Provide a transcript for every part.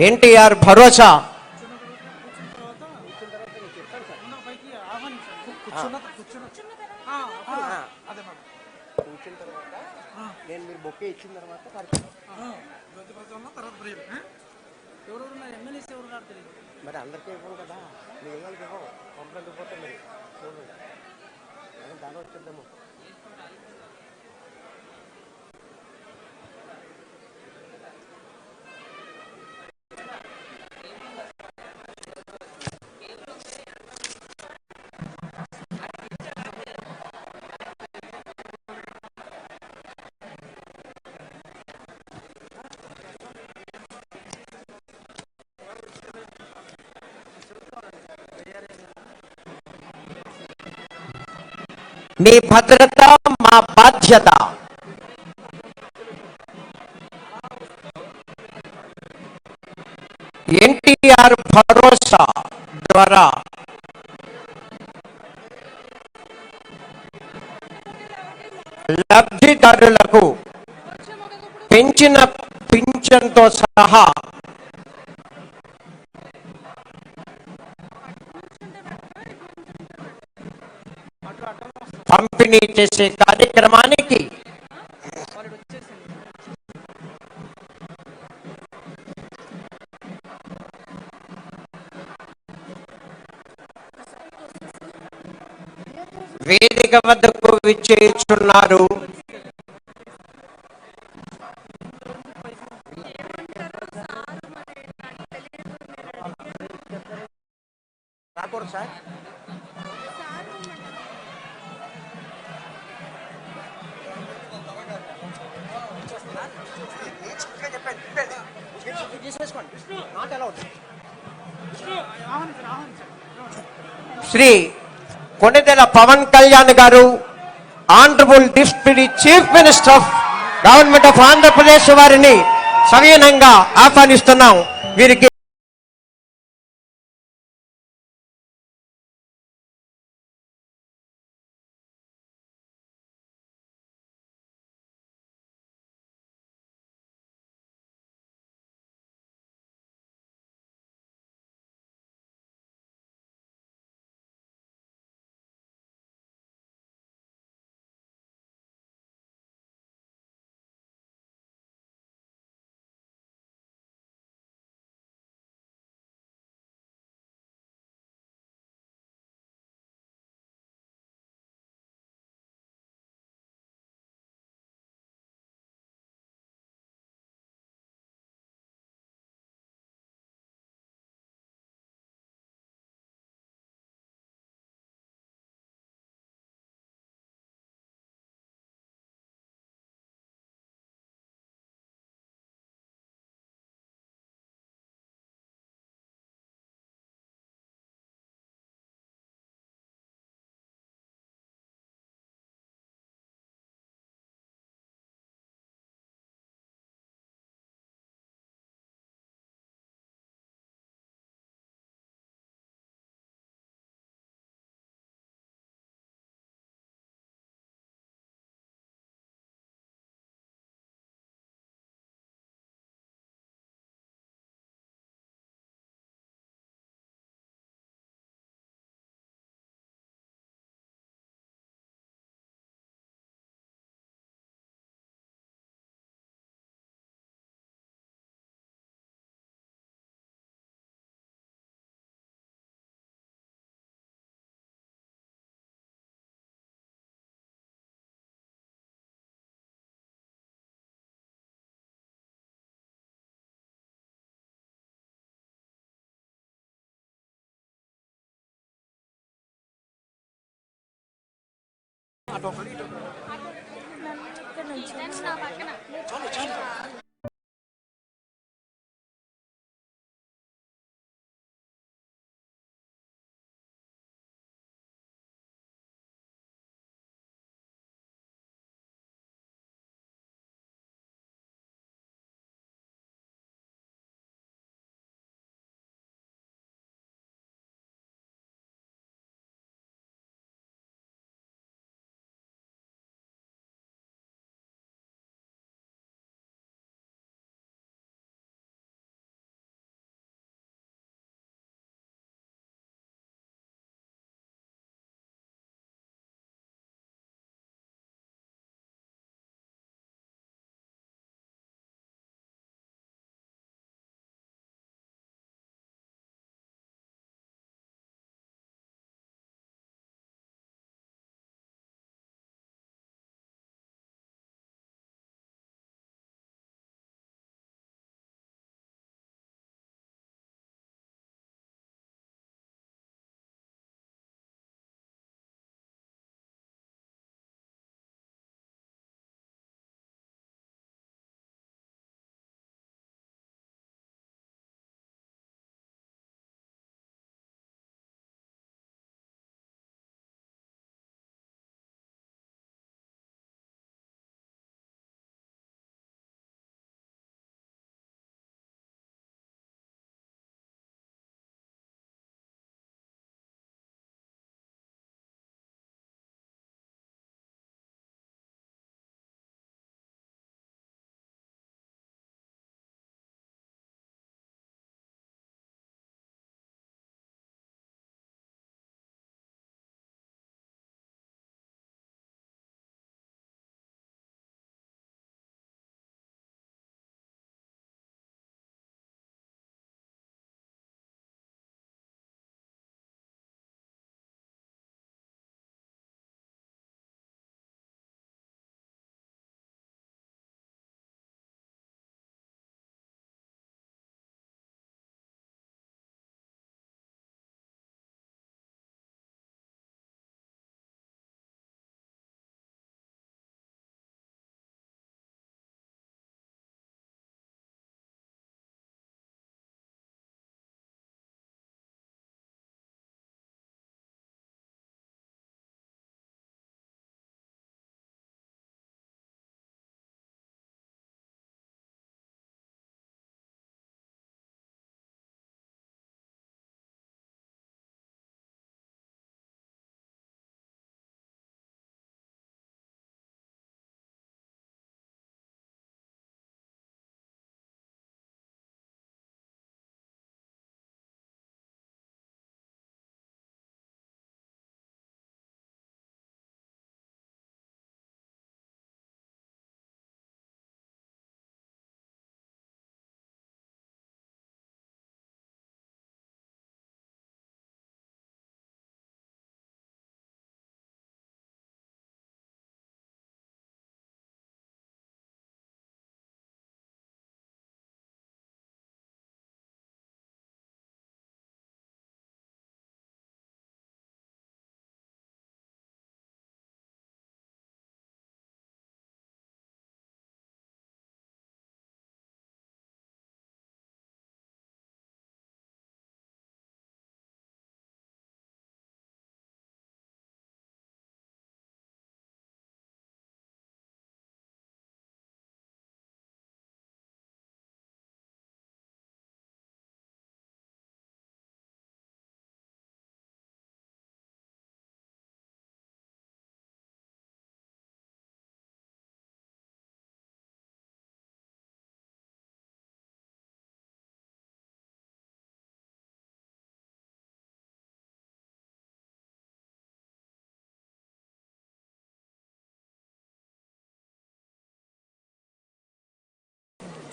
ఎన్టీఆర్ భరోసా. కూర్చున్న తర్వాత నేను మీరు బొక్కే ఇచ్చిన తర్వాత మరి అందరికీ ఇవ్వం కదా, మీ ఇళ్ళకి ఇవ్వం, పంపడానికి పోతే మరి చూడండి దాని వచ్చిద్దాము. మీ భద్రత మా బాధ్యత. ఎన్టీఆర్ భరోసా ద్వారా లబ్ధిదారులకు పెంచిన పింఛన్తో సహా పంపిణీ చేసే కార్యక్రమానికి వేదిక వద్దకు విచ్చేస్తున్నారు సార్. శ్రీ కొణిదెల పవన్ కళ్యాణ్ గారు, honourable deputy chief minister of government of Andhra Pradesh వారిని సవినయంగా ఆహ్వానిస్తున్నాం. వీరికి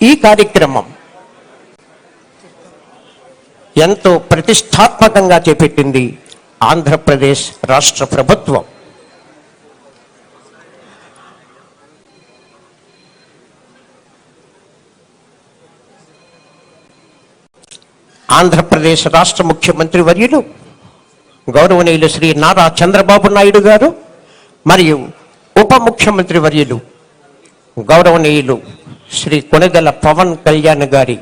ఈ కార్యక్రమం ఎంతో ప్రతిష్టాత్మకంగా చేపట్టింది ఆంధ్రప్రదేశ్ రాష్ట్ర ప్రభుత్వం. ఆంధ్రప్రదేశ్ రాష్ట్ర ముఖ్యమంత్రి వర్యులు గౌరవనీయులు శ్రీ నారా చంద్రబాబు నాయుడు గారు మరియు ఉప ముఖ్యమంత్రి వర్యులు గౌరవనీయులు శ్రీ కొణిదెల పవన్ కళ్యాణ్ గారి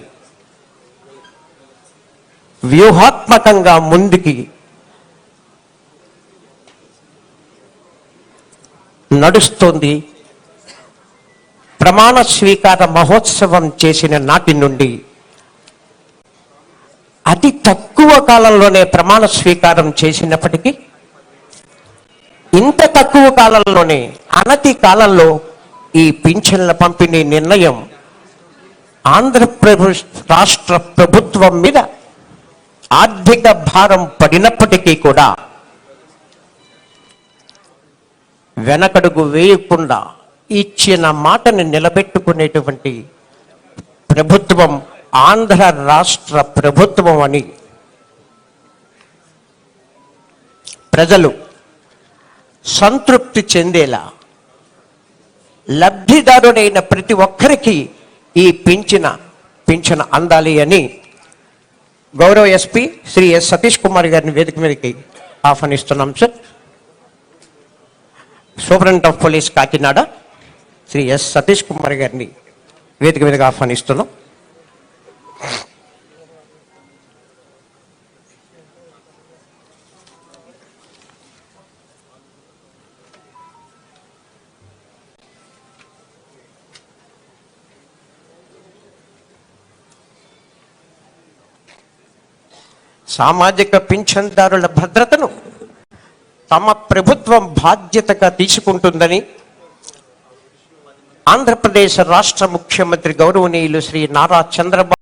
వ్యూహాత్మకంగా ముందుకి నడుస్తోంది. ప్రమాణ స్వీకార మహోత్సవం చేసిన నాటి నుండి అతి తక్కువ కాలంలోనే ప్రమాణ స్వీకారం చేసినప్పటికీ ఇంత తక్కువ కాలంలోనే అనతి కాలంలో ఈ పింఛన్ల పంపిణీ నిర్ణయం ఆంధ్రప్రదేశ్ రాష్ట్ర ప్రభుత్వం మీద ఆర్థిక భారం పడినప్పటికీ కూడా వెనకడుగు వేయకుండా ఇచ్చిన మాటని నిలబెట్టుకునేటువంటి ప్రభుత్వం ఆంధ్ర రాష్ట్ర ప్రభుత్వం అని ప్రజలు సంతృప్తి చెందేలా లబ్ధిదారుడైన ప్రతి ఒక్కరికి ఈ పింఛన అందాలి అని గౌరవ ఎస్పీ శ్రీ ఎస్ సతీష్ కుమార్ గారిని వేదిక మీదకి ఆహ్వానిస్తున్నాం. Sir, superintendent of police Kakinada Shri S Satish Kumar గారిని వేదిక మీదకి ఆహ్వానిస్తున్నాం. సామాజిక పింఛన్దారుల భద్రతను తమ ప్రభుత్వం బాధ్యతగా తీసుకుంటుందని ఆంధ్రప్రదేశ్ రాష్ట్ర ముఖ్యమంత్రి గౌరవనీయులు శ్రీ నారా చంద్రబాబు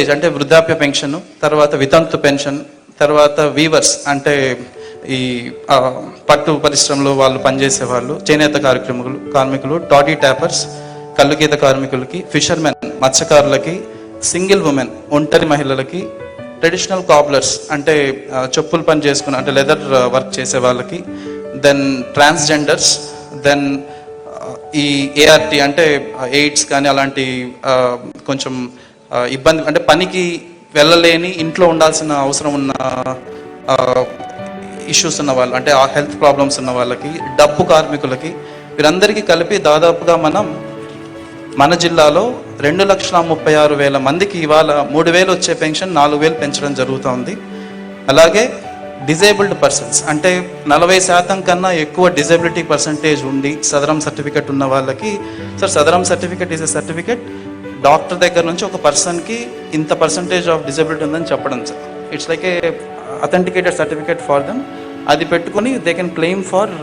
ఏజ్ అంటే వృద్ధాప్య పెన్షన్, తర్వాత వితంతు పెన్షన్, తర్వాత వీవర్స్ అంటే ఈ పట్టు పరిశ్రమలో వాళ్ళు పనిచేసే వాళ్ళు, చేనేత కార్మికులు, టాటీ ట్యాపర్స్, కల్లుగీత కార్మికులకి, ఫిషర్మెన్ మత్స్యకారులకి, సింగిల్ ఉమెన్ ఒంటరి మహిళలకి, ట్రెడిషనల్ కాబ్లర్స్ అంటే చెప్పులు పని చేసుకుని అంటే లెదర్ వర్క్ చేసే వాళ్ళకి, దెన్ ట్రాన్స్జెండర్స్, దెన్ ఈ ఏఆర్టీ అంటే ఎయిడ్స్ కానీ అలాంటి కొంచెం ఇబ్బంది అంటే పనికి వెళ్ళలేని ఇంట్లో ఉండాల్సిన అవసరం ఉన్న ఇష్యూస్ ఉన్న వాళ్ళు అంటే ఆ హెల్త్ ప్రాబ్లమ్స్ ఉన్న వాళ్ళకి, డబ్బు కార్మికులకి, వీరందరికీ కలిపి దాదాపుగా మన జిల్లాలో 2,36,000 మందికి ఇవాళ 3,000 వచ్చే పెన్షన్ 4,000 పెంచడం జరుగుతోంది. అలాగే డిజేబుల్డ్ పర్సన్స్ అంటే 40% కన్నా ఎక్కువ డిజేబిలిటీ పర్సంటేజ్ ఉండి సదరం సర్టిఫికెట్ ఉన్న వాళ్ళకి, sir Sadaram certificate is a certificate doctor దగ్గర నుంచి ఒక పర్సన్కి ఇంత పర్సంటేజ్ ఆఫ్ డిజేబిలిటీ ఉందని చెప్పడం sir. It's like A authenticated certificate for them. అది పెట్టుకుని they can claim for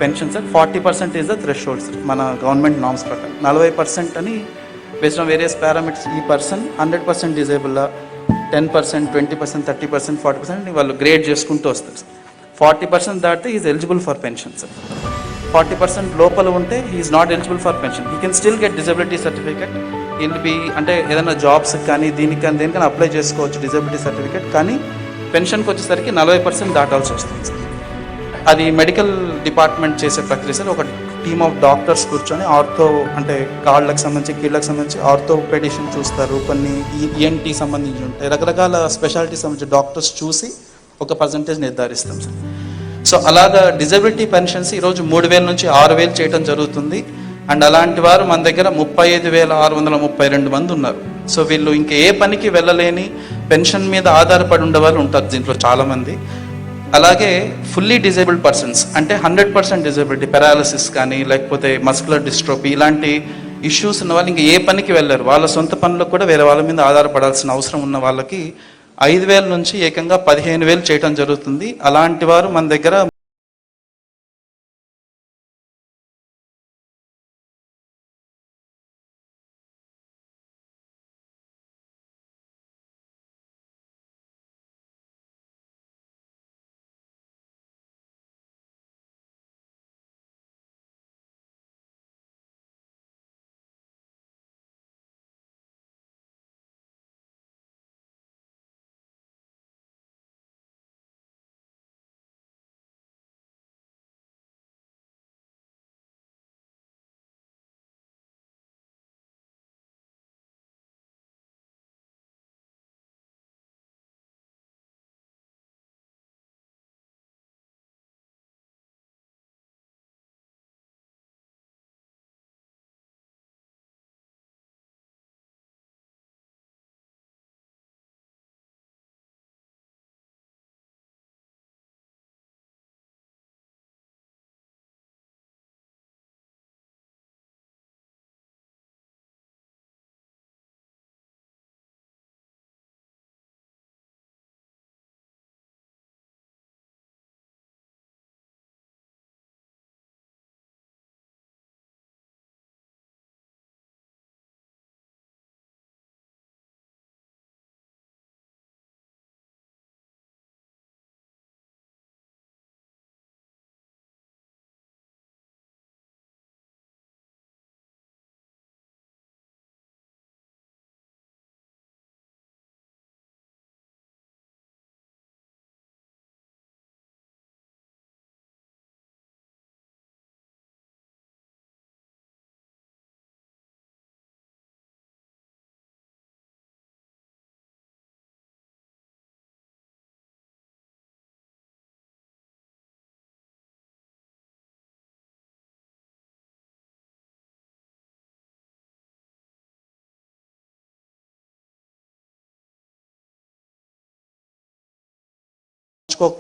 pension sir. 40% is the threshold sir మన గవర్నమెంట్ నామ్స్ ప్రకారం. 40% అని బేస్డ్ ఆన్ వేరియస్ పారామీటర్స్ ఈ పర్సన్ 100% డిజేబుల్, 10%, 20%, 30%, 40% వాళ్ళు గ్రేడ్ చేసుకుంటూ వస్తారు సార్. 40% దాటితే is eligible for pension sir. 40% లోపల ఉంటే is not eligible for pension. He can still get disability certificate. Will be అంటే ఏదైనా జాబ్స్ కానీ దేనికైనా అప్లై చేసుకోవచ్చు డిజబిలిటీ సర్టిఫికెట్. కానీ పెన్షన్కి వచ్చేసరికి 40% దాటాల్సి వస్తుంది సార్. అది మెడికల్ డిపార్ట్మెంట్ చేసే ప్రక్రియ సార్. ఒక టీమ్ ఆఫ్ డాక్టర్స్ కూర్చొని ఆర్థో అంటే కాళ్ళకు సంబంధించి కీళ్ళకు సంబంధించి ఆర్థోపెడిషన్ చూస్తారు, కొన్ని ఈఎన్టీ సంబంధించి ఉంటాయి, రకరకాల స్పెషాలిటీ సంబంధించి డాక్టర్స్ చూసి ఒక పర్సంటేజ్ నిర్ధారిస్తాం సార్. సో అలాగా డిజబిలిటీ పెన్షన్స్ ఈరోజు 3,000 నుంచి 6,000 చేయడం జరుగుతుంది. అండ్ అలాంటి వారు మన దగ్గర 35,632 మంది ఉన్నారు. సో వీళ్ళు ఇంక ఏ పనికి వెళ్ళలేని పెన్షన్ మీద ఆధారపడి ఉండే వాళ్ళు ఉంటారు దీంట్లో చాలామంది. అలాగే ఫుల్లీ డిజేబుల్డ్ పర్సన్స్ అంటే 100% డిజేబిలిటీ, పెరాలసిస్ కానీ లేకపోతే మస్కులర్ డిస్ట్రోఫీ ఇలాంటి ఇష్యూస్ ఉన్న వాళ్ళు ఇంకా ఏ పనికి వెళ్ళారు, వాళ్ళ సొంత పనులకు కూడా వేరే వాళ్ళ మీద ఆధారపడాల్సిన అవసరం ఉన్న వాళ్ళకి 5,000 నుంచి ఏకంగా 15,000 చేయడం జరుగుతుంది. అలాంటి వారు మన దగ్గర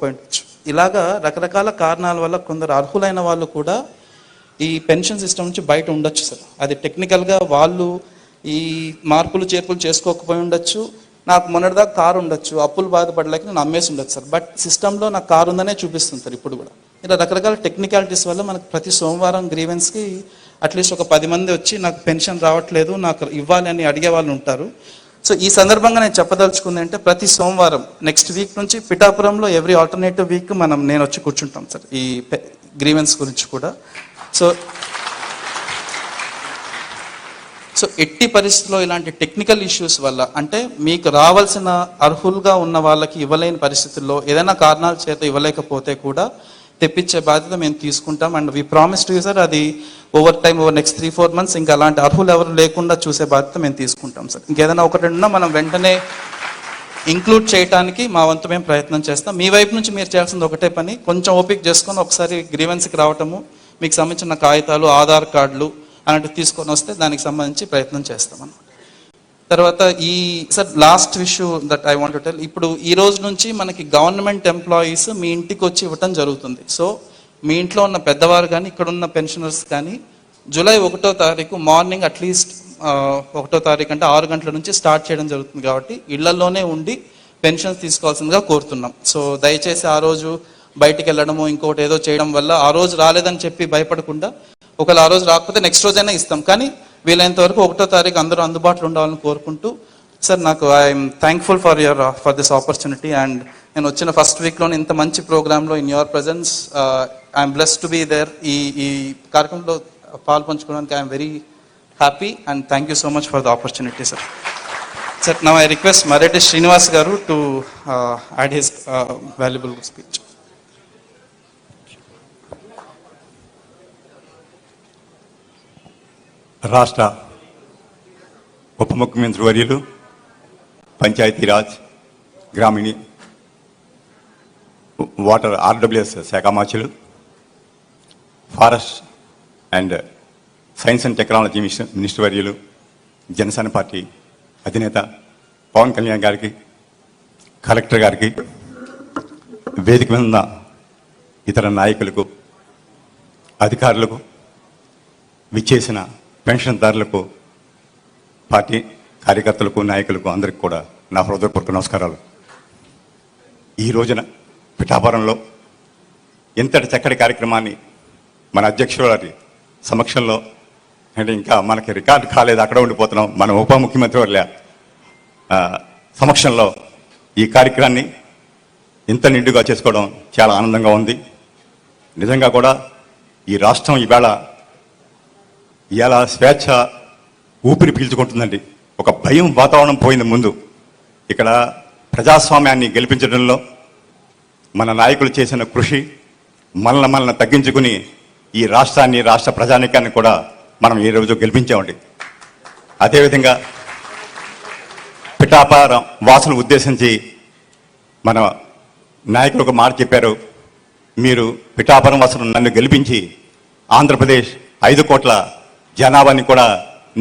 పోయిండొచ్చు. ఇలాగా రకరకాల కారణాల వల్ల కొందరు అర్హులైన వాళ్ళు కూడా ఈ పెన్షన్ సిస్టమ్ నుంచి బయట ఉండొచ్చు సార్. అది టెక్నికల్గా వాళ్ళు ఈ మార్పులు చేర్పులు చేసుకోకపోయి ఉండొచ్చు. నాకు మొన్నటిదాకా కారు ఉండొచ్చు, అప్పులు బాధపడలేక నేను అమ్మేసి ఉండొచ్చు సార్. బట్ సిస్టంలో నాకు కారు ఉందనే చూపిస్తుంది సార్ ఇప్పుడు కూడా. ఇలా రకరకాల టెక్నికాలిటీస్ వల్ల మనకు ప్రతి సోమవారం గ్రీవెన్స్కి అట్లీస్ట్ ఒక 10 మంది వచ్చి నాకు పెన్షన్ రావట్లేదు, నాకు ఇవ్వాలి అని అడిగే వాళ్ళు ఉంటారు. సో ఈ సందర్భంగా నేను చెప్పదలుచుకుంది అంటే ప్రతి సోమవారం నెక్స్ట్ వీక్ నుంచి పిఠాపురంలో ఎవ్రీ ఆల్టర్నేటివ్ వీక్ నేను వచ్చి కూర్చుంటాం సార్ ఈ గ్రీవెన్స్ గురించి కూడా. సో ఎట్టి పరిస్థితుల్లో ఇలాంటి టెక్నికల్ ఇష్యూస్ వల్ల అంటే మీకు రావాల్సిన అర్హులుగా ఉన్న వాళ్ళకి ఇవ్వలేని పరిస్థితుల్లో ఏదైనా కారణాల చేత ఇవ్వలేకపోతే కూడా తెప్పించే బాధ్యత మేము తీసుకుంటాం. And we promise to you sir, అది ఓవర్ నెక్స్ట్ 3-4 months ఇంకా అలాంటి అర్హులు ఎవరు లేకుండా చూసే బాధ్యత మేము తీసుకుంటాం సార్. ఇంకేదైనా ఒకటి ఉన్నా మనం వెంటనే ఇంక్లూడ్ చేయడానికి మా వంతు మేము ప్రయత్నం చేస్తాం. మీ వైపు నుంచి మీరు చేయాల్సింది ఒకటే పని, కొంచెం ఓపిక చేసుకొని ఒకసారి గ్రీవెన్స్కి రావటము, మీకు సంబంధించిన కాగితాలు, ఆధార్ కార్డులు అలాంటివి తీసుకొని వస్తే దానికి సంబంధించి ప్రయత్నం చేస్తామన్నమాట. తర్వాత ఈ sir last issue that I want to tell, ఇప్పుడు ఈ రోజు నుంచి మనకి గవర్నమెంట్ ఎంప్లాయీస్ మీ ఇంటికి వచ్చి ఇవ్వటం జరుగుతుంది. సో మీ ఇంట్లో ఉన్న పెద్దవారు కానీ ఇక్కడ ఉన్న పెన్షనర్స్ కానీ జూలై 1వ తారీఖు మార్నింగ్ అట్లీస్ట్ 1వ తారీఖు అంటే 6 గంటల నుంచి స్టార్ట్ చేయడం జరుగుతుంది. కాబట్టి ఇళ్లలోనే ఉండి పెన్షన్స్ తీసుకోవాల్సిందిగా కోరుతున్నాం. సో దయచేసి ఆ రోజు బయటికి వెళ్ళడము ఇంకోటి ఏదో చేయడం వల్ల ఆ రోజు రాలేదని చెప్పి భయపడకుండా, ఒకవేళ ఆ రోజు రాకపోతే నెక్స్ట్ రోజైనా ఇస్తాం, కానీ వీలైనంత వరకు 1వ తారీఖు అందరూ అందుబాటులో ఉండాలని కోరుకుంటూ సార్, నాకు I'm thankful for this opportunity. And నేను వచ్చిన ఫస్ట్ వీక్లోనే ఇంత మంచి ప్రోగ్రాంలో in your presence I'm blessed to be there. ఈ కార్యక్రమంలో పాల్పంచుకోవడానికి I'm very happy and thank you so much for the opportunity sir. Sir, now I request Mareddy Srinivas garu to add his valuable speech. రాష్ట్ర ఉప ముఖ్యమంత్రి వర్యులు, పంచాయతీరాజ్, గ్రామీణ వాటర్ ఆర్డబ్ల్యూఎస్ శాఖ మార్చులు, forest and science and technology minister వర్యులు, జనసేన పార్టీ అధినేత పవన్ కళ్యాణ్ గారికి, కలెక్టర్ గారికి, వేదిక మీద ఉన్న ఇతర నాయకులకు, అధికారులకు, విచ్చేసిన పెన్షన్దారులకు, పార్టీ కార్యకర్తలకు, నాయకులకు అందరికీ కూడా నా హృదయపూర్వక నమస్కారాలు. ఈ రోజున పిఠాపురంలో ఇంతటి చక్కటి కార్యక్రమాన్ని మన అధ్యక్షుల వారి సమక్షంలో, అంటే ఇంకా మనకి రికార్డు కాలేదు, అక్కడ ఉండిపోతున్నాం, మన ఉప ముఖ్యమంత్రి వారి సమక్షంలో ఈ కార్యక్రమాన్ని ఇంత నిండుగా చేసుకోవడం చాలా ఆనందంగా ఉంది. నిజంగా కూడా ఈ రాష్ట్రం ఇలా స్వేచ్ఛ ఊపిరి పీల్చుకుంటుందండి. ఒక భయం వాతావరణం పోయింది ముందు. ఇక్కడ ప్రజాస్వామ్యాన్ని గెలిపించడంలో మన నాయకులు చేసిన కృషి, మనల్ని తగ్గించుకుని ఈ రాష్ట్రాన్ని, రాష్ట్ర ప్రజానీకాన్ని కూడా మనం ఈ రోజు గెలిపించామండి. అదేవిధంగా పిఠాపురం వాసులు ఉద్దేశించి మన నాయకులు ఒక మాట చెప్పారు, మీరు పిఠాపురం వాసులు నన్ను గెలిపించి ఆంధ్రప్రదేశ్ 5 కోట్ల జనాభాని కూడా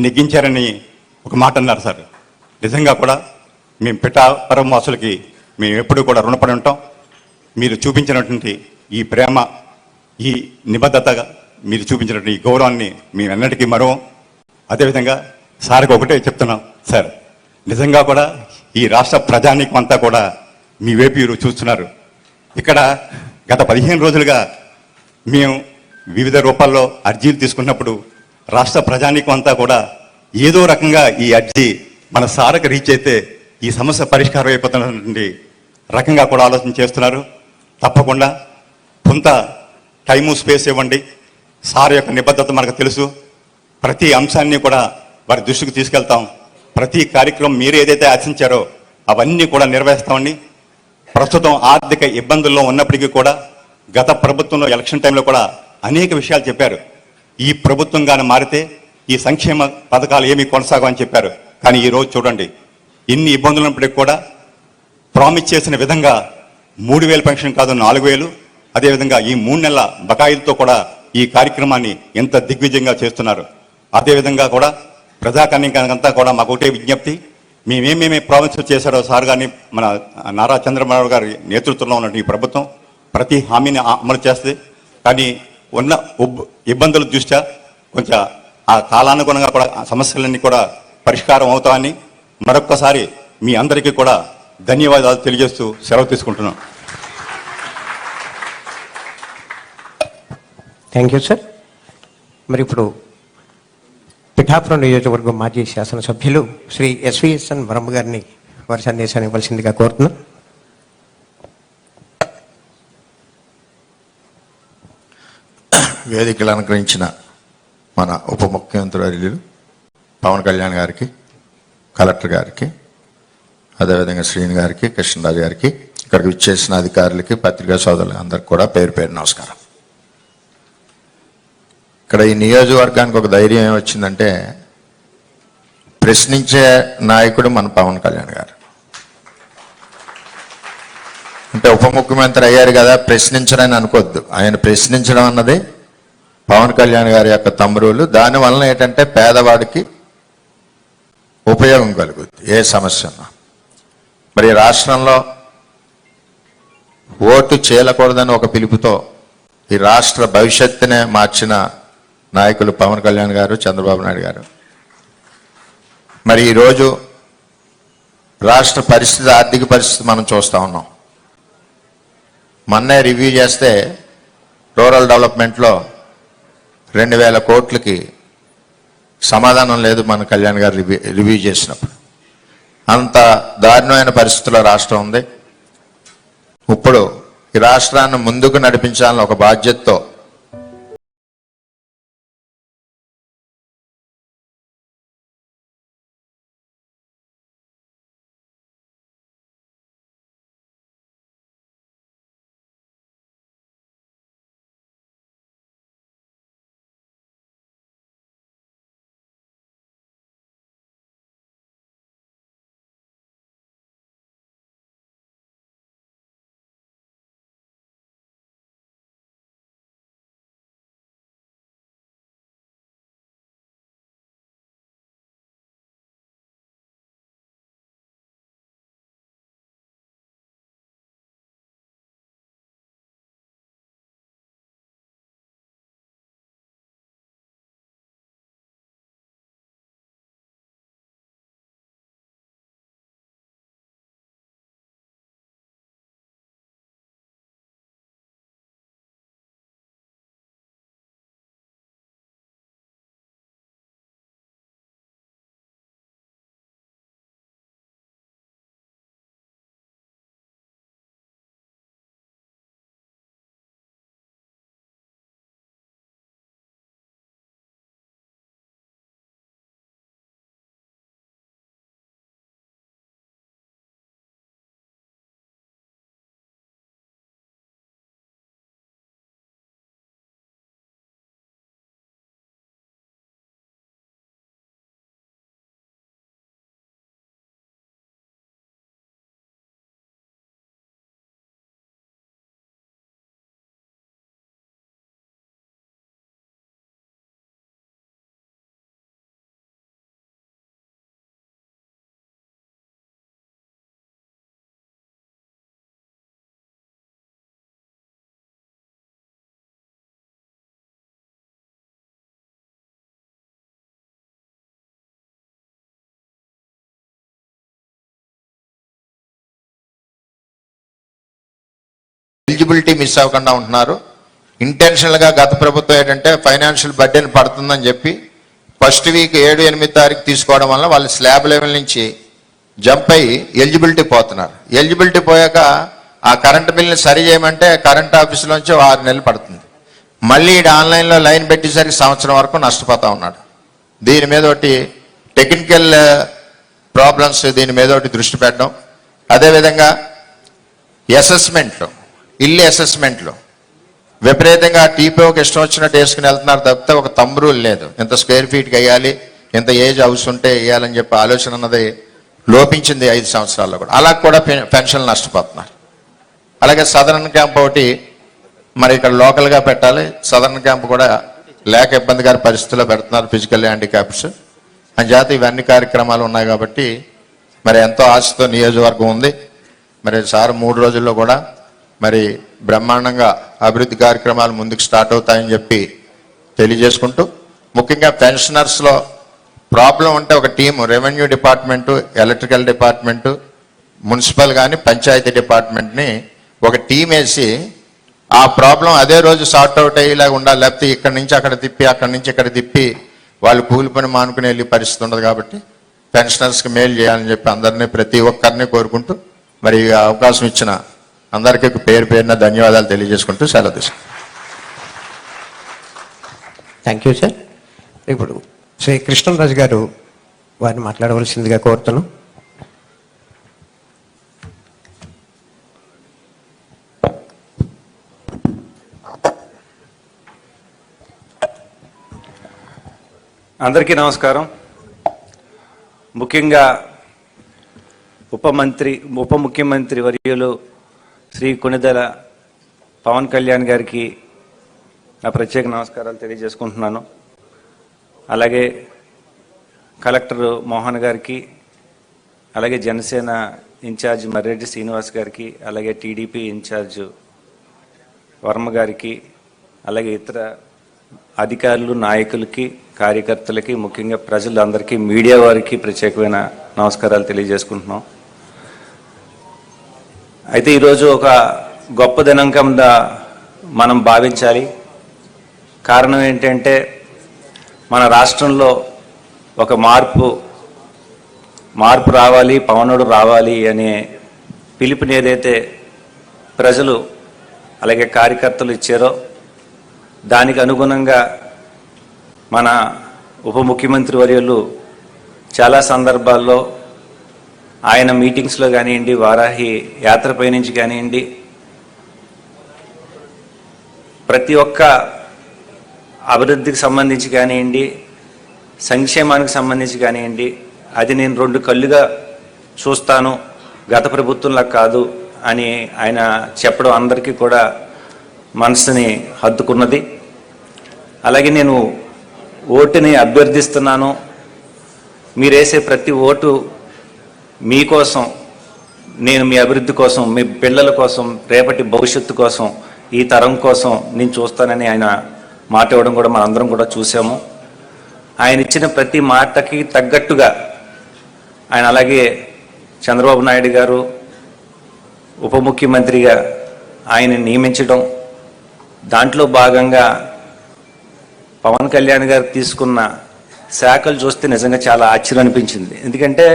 నెగ్గించారని ఒక మాట అన్నారు సార్. నిజంగా కూడా మేము పిఠాపురం వాసులకి మేము ఎప్పుడూ కూడా రుణపడి ఉంటాం. మీరు చూపించినటువంటి ఈ ప్రేమ, ఈ నిబద్ధతగా మీరు చూపించినటువంటి ఈ గౌరవాన్ని మేము ఎన్నటికీ మరవం. అదేవిధంగా సార్కి ఒకటే చెప్తున్నాం సార్, నిజంగా కూడా ఈ రాష్ట్ర ప్రజానీకం అంతా కూడా మీ వైపు చూస్తున్నారు. ఇక్కడ గత 15 రోజులుగా మేము వివిధ రూపాల్లో అర్జీలు తీసుకున్నప్పుడు రాష్ట్ర ప్రజానీకం అంతా కూడా ఏదో రకంగా ఈ అర్జీ మన సార్కి రీచ్ అయితే ఈ సమస్య పరిష్కారం అయిపోతున్నటువంటి రకంగా కూడా ఆలోచన చేస్తున్నారు. తప్పకుండా కొంత టైము, స్పేస్ ఇవ్వండి. సార్ యొక్క నిబద్ధత మనకు తెలుసు. ప్రతి అంశాన్ని కూడా వారి దృష్టికి తీసుకెళ్తాం. ప్రతి కార్యక్రమం మీరు ఏదైతే ఆశించారో అవన్నీ కూడా నిర్వహిస్తామండి. ప్రస్తుతం ఆర్థిక ఇబ్బందుల్లో ఉన్నప్పటికీ కూడా గత ప్రభుత్వంలో ఎలక్షన్ టైంలో కూడా అనేక విషయాలు చెప్పారు. ఈ ప్రభుత్వం కానీ మారితే ఈ సంక్షేమ పథకాలు ఏమీ కొనసాగమని చెప్పారు. కానీ ఈరోజు చూడండి, ఇన్ని ఇబ్బందులు ఉన్నప్పటికీ కూడా ప్రామిస్ చేసిన విధంగా 3,000 పెన్షన్ కాదు 4,000, అదేవిధంగా ఈ 3 నెలల బకాయిలతో కూడా ఈ కార్యక్రమాన్ని ఎంత దిగ్విజయంగా చేస్తున్నారు. అదేవిధంగా కూడా ప్రజాకర్ణికంతా కూడా మాకు ఒకటే విజ్ఞప్తి, మేమేమేమి ప్రామిస్ చేశారో సార్ గారిని, మన నారా చంద్రబాబు గారి నేతృత్వంలో ఉన్న ఈ ప్రభుత్వం ప్రతి హామీని అమలు చేస్తుంది. కానీ ఉన్న ఇబ్బందుల దృష్ట్యా కొంచెం ఆ కాలానుగుణంగా కూడా సమస్యలన్నీ కూడా పరిష్కారం అవుతామని మరొక్కసారి మీ అందరికీ కూడా ధన్యవాదాలు తెలియజేస్తూ సెలవు తీసుకుంటున్నాం. Thank you sir. మరి ఇప్పుడు పిఠాపురం నియోజకవర్గం మాజీ శాసనసభ్యులు శ్రీ ఎస్విఎస్ఎన్ వరమ్మ గారిని వారి సందేశాన్ని ఇవ్వాల్సిందిగా కోరుతున్నాం. వేదికలు అలంకరించిన మన ఉప ముఖ్యమంత్రి వర్యులు పవన్ కళ్యాణ్ గారికి, కలెక్టర్ గారికి, అదేవిధంగా శ్రీని గారికి, కృష్ణరాజు గారికి, ఇక్కడికి విచ్చేసిన అధికారులకి, పత్రికా సోదరులు అందరికి కూడా పేరు పేరు నమస్కారం. ఇక్కడ ఈ నియోజకవర్గానికి ఒక ధైర్యం ఏమొచ్చిందంటే ప్రశ్నించే నాయకుడు మన పవన్ కళ్యాణ్ గారు. అంటే ఉప ముఖ్యమంత్రి అయ్యారు కదా ప్రశ్నించరని అనుకోవద్దు. ఆయన ప్రశ్నించడం అన్నది పవన్ కళ్యాణ్ గారి యొక్క తమ్మురులు. దానివల్ల ఏంటంటే పేదవాడికి ఉపయోగం కలుగుద్ది ఏ సమస్య ఉన్నా. మరి రాష్ట్రంలో ఓటు చేయకూడదని ఒక పిలుపుతో ఈ రాష్ట్ర భవిష్యత్తునే మార్చిన నాయకులు పవన్ కళ్యాణ్ గారు, చంద్రబాబు నాయుడు గారు. మరి ఈరోజు రాష్ట్ర పరిస్థితి, ఆర్థిక పరిస్థితి మనం చూస్తూ ఉన్నాం. మొన్నే రివ్యూ చేస్తే రూరల్ డెవలప్మెంట్లో 2000 కోట్లకి సమాధానం లేదు మన కళ్యాణ్ గారు రివ్యూ చేసినప్పుడు. అంత దారుణమైన పరిస్థితుల్లో రాష్ట్రం ఉంది. ఇప్పుడు ఈ రాష్ట్రాన్ని ముందుకు నడిపించాలని ఒక బాధ్యతతో ఎలిజిబిలిటీ మిస్ అవ్వకుండా ఉంటున్నారు. ఇంటెన్షనల్గా గత ప్రభుత్వం ఏంటంటే ఫైనాన్షియల్ బర్డెన్ పడుతుందని చెప్పి ఫస్ట్ వీక్ 7-8 తారీఖు తీసుకోవడం వల్ల వాళ్ళు స్లాబ్ లెవెల్ నుంచి జంప్ అయ్యి ఎలిజిబిలిటీ పోతున్నారు. ఎలిజిబిలిటీ పోయాక ఆ కరెంట్ బిల్ని సరి చేయమంటే కరెంట్ ఆఫీసులోంచి 6 నెలలు పడుతుంది. మళ్ళీ ఆన్లైన్లో లైన్ పెట్టేసరికి సంవత్సరం వరకు నష్టపోతూ ఉన్నాడు. దీని మీద ఒకటి టెక్నికల్ ప్రాబ్లమ్స్, దీని మీద ఒకటి దృష్టి పెట్టడం. అదేవిధంగా అసెస్మెంట్లో, ఇల్లు అసెస్మెంట్లో విపరీతంగా టీపీఓకి ఇష్టం వచ్చినట్టు వేసుకుని వెళ్తున్నారు తప్పితే ఒక తంబ్ రూల్ లేదు. ఎంత స్క్వేర్ ఫీట్కి వేయాలి, ఎంత ఏజ్ హౌస్ ఉంటే వేయాలని చెప్పి ఆలోచన అన్నది లోపించింది 5 సంవత్సరాల్లో కూడా. అలా కూడా పెన్షన్లు నష్టపోతున్నారు. అలాగే సదరన్ క్యాంప్ ఒకటి మరి ఇక్కడ లోకల్గా పెట్టాలి. సదరన్ క్యాంప్ కూడా లేక ఇబ్బందికర పరిస్థితుల్లో పెడుతున్నారు ఫిజికల్ హ్యాండిక్యాప్స్ అని చేత ఇవన్నీ కార్యక్రమాలు ఉన్నాయి. కాబట్టి మరి ఎంతో ఆశతో నియోజకవర్గం ఉంది. మరి సార్ 3 రోజుల్లో కూడా మరి బ్రహ్మాండంగా అభివృద్ధి కార్యక్రమాలు ముందుకు స్టార్ట్ అవుతాయని చెప్పి తెలియజేసుకుంటూ, ముఖ్యంగా పెన్షనర్స్లో ప్రాబ్లం ఉంటే ఒక team, revenue department, electrical department, municipal కానీ పంచాయతీ డిపార్ట్మెంట్ని ఒక టీం వేసి ఆ ప్రాబ్లం అదే రోజు సార్ట్ అవుట్ అయ్యేలాగా ఉండాలి. లేకపోతే ఇక్కడి నుంచి అక్కడ తిప్పి, అక్కడి నుంచి ఇక్కడ తిప్పి వాళ్ళు కూలి పని మానుకుని వెళ్ళే పరిస్థితి ఉండదు కాబట్టి పెన్షనర్స్కి మేలు చేయాలని చెప్పి అందరినీ ప్రతి ఒక్కరిని కోరుకుంటూ మరి ఈ అవకాశం ఇచ్చిన అందరికీ పేరు పేరున ధన్యవాదాలు తెలియజేసుకుంటూ సెలవు తీసుకుంటాం. Thank you sir. ఇప్పుడు శ్రీ కృష్ణరాజు గారు వారిని మాట్లాడవలసిందిగా కోరుతున్నాం. అందరికీ నమస్కారం. ముఖ్యంగా ఉప ముఖ్యమంత్రి వర్యులు శ్రీ కొణిదెల పవన్ కళ్యాణ్ గారికి నా ప్రత్యేక నమస్కారాలు తెలియజేసుకుంటున్నాను. అలాగే కలెక్టర్ మోహన్ గారికి, అలాగే జనసేన ఇన్ఛార్జ్ మర్రెడ్డి శ్రీనివాస్ గారికి, అలాగే టీడీపీ ఇన్ఛార్జ్ వర్మ గారికి, అలాగే ఇతర అధికారులు, నాయకులకి, కార్యకర్తలకి, ముఖ్యంగా ప్రజలందరికీ, మీడియా వారికి ప్రత్యేకమైన నమస్కారాలు తెలియజేసుకుంటున్నాం. అయితే ఈరోజు ఒక గొప్ప దినం కింద మనం భావించాలి. కారణం ఏంటంటే మన రాష్ట్రంలో ఒక మార్పు రావాలి, పవనుడు రావాలి అనే పిలుపుని ఏదైతే ప్రజలు అలాగే కార్యకర్తలు ఇచ్చారో దానికి అనుగుణంగా మన ఉప ముఖ్యమంత్రి వర్యులు చాలా సందర్భాల్లో ఆయన మీటింగ్స్లో కానివ్వండి, వారాహి యాత్రపై నుంచి కానివ్వండి, ప్రతి ఒక్క అభివృద్ధికి సంబంధించి కానివ్వండి, సంక్షేమానికి సంబంధించి కానివ్వండి, అది నేను 2 కళ్ళుగా చూస్తాను, గత ప్రభుత్వంలా కాదు అని ఆయన చెప్పడం అందరికీ కూడా మనసుని హత్తుకున్నది. అలాగే నేను ఓటుని అభ్యర్థిస్తున్నాను. మీరేసే ప్రతి ఓటు మీకోసం, నేను మీ అభివృద్ధి కోసం, మీ పిల్లల కోసం, రేపటి భవిష్యత్తు కోసం, ఈ తరం కోసం నేను చూస్తానని ఆయన మాట ఇవ్వడం కూడా మనందరం కూడా చూసాము. ఆయన ఇచ్చిన ప్రతి మాటకి తగ్గట్టుగా ఆయన అలాగే చంద్రబాబు నాయుడు గారు ఉప ముఖ్యమంత్రిగా ఆయన నియమించడం, దాంట్లో భాగంగా పవన్ కళ్యాణ్ గారు తీసుకున్న శాఖలు చూస్తే నిజంగా చాలా ఆశ్చర్యం అనిపించింది. ఎందుకంటే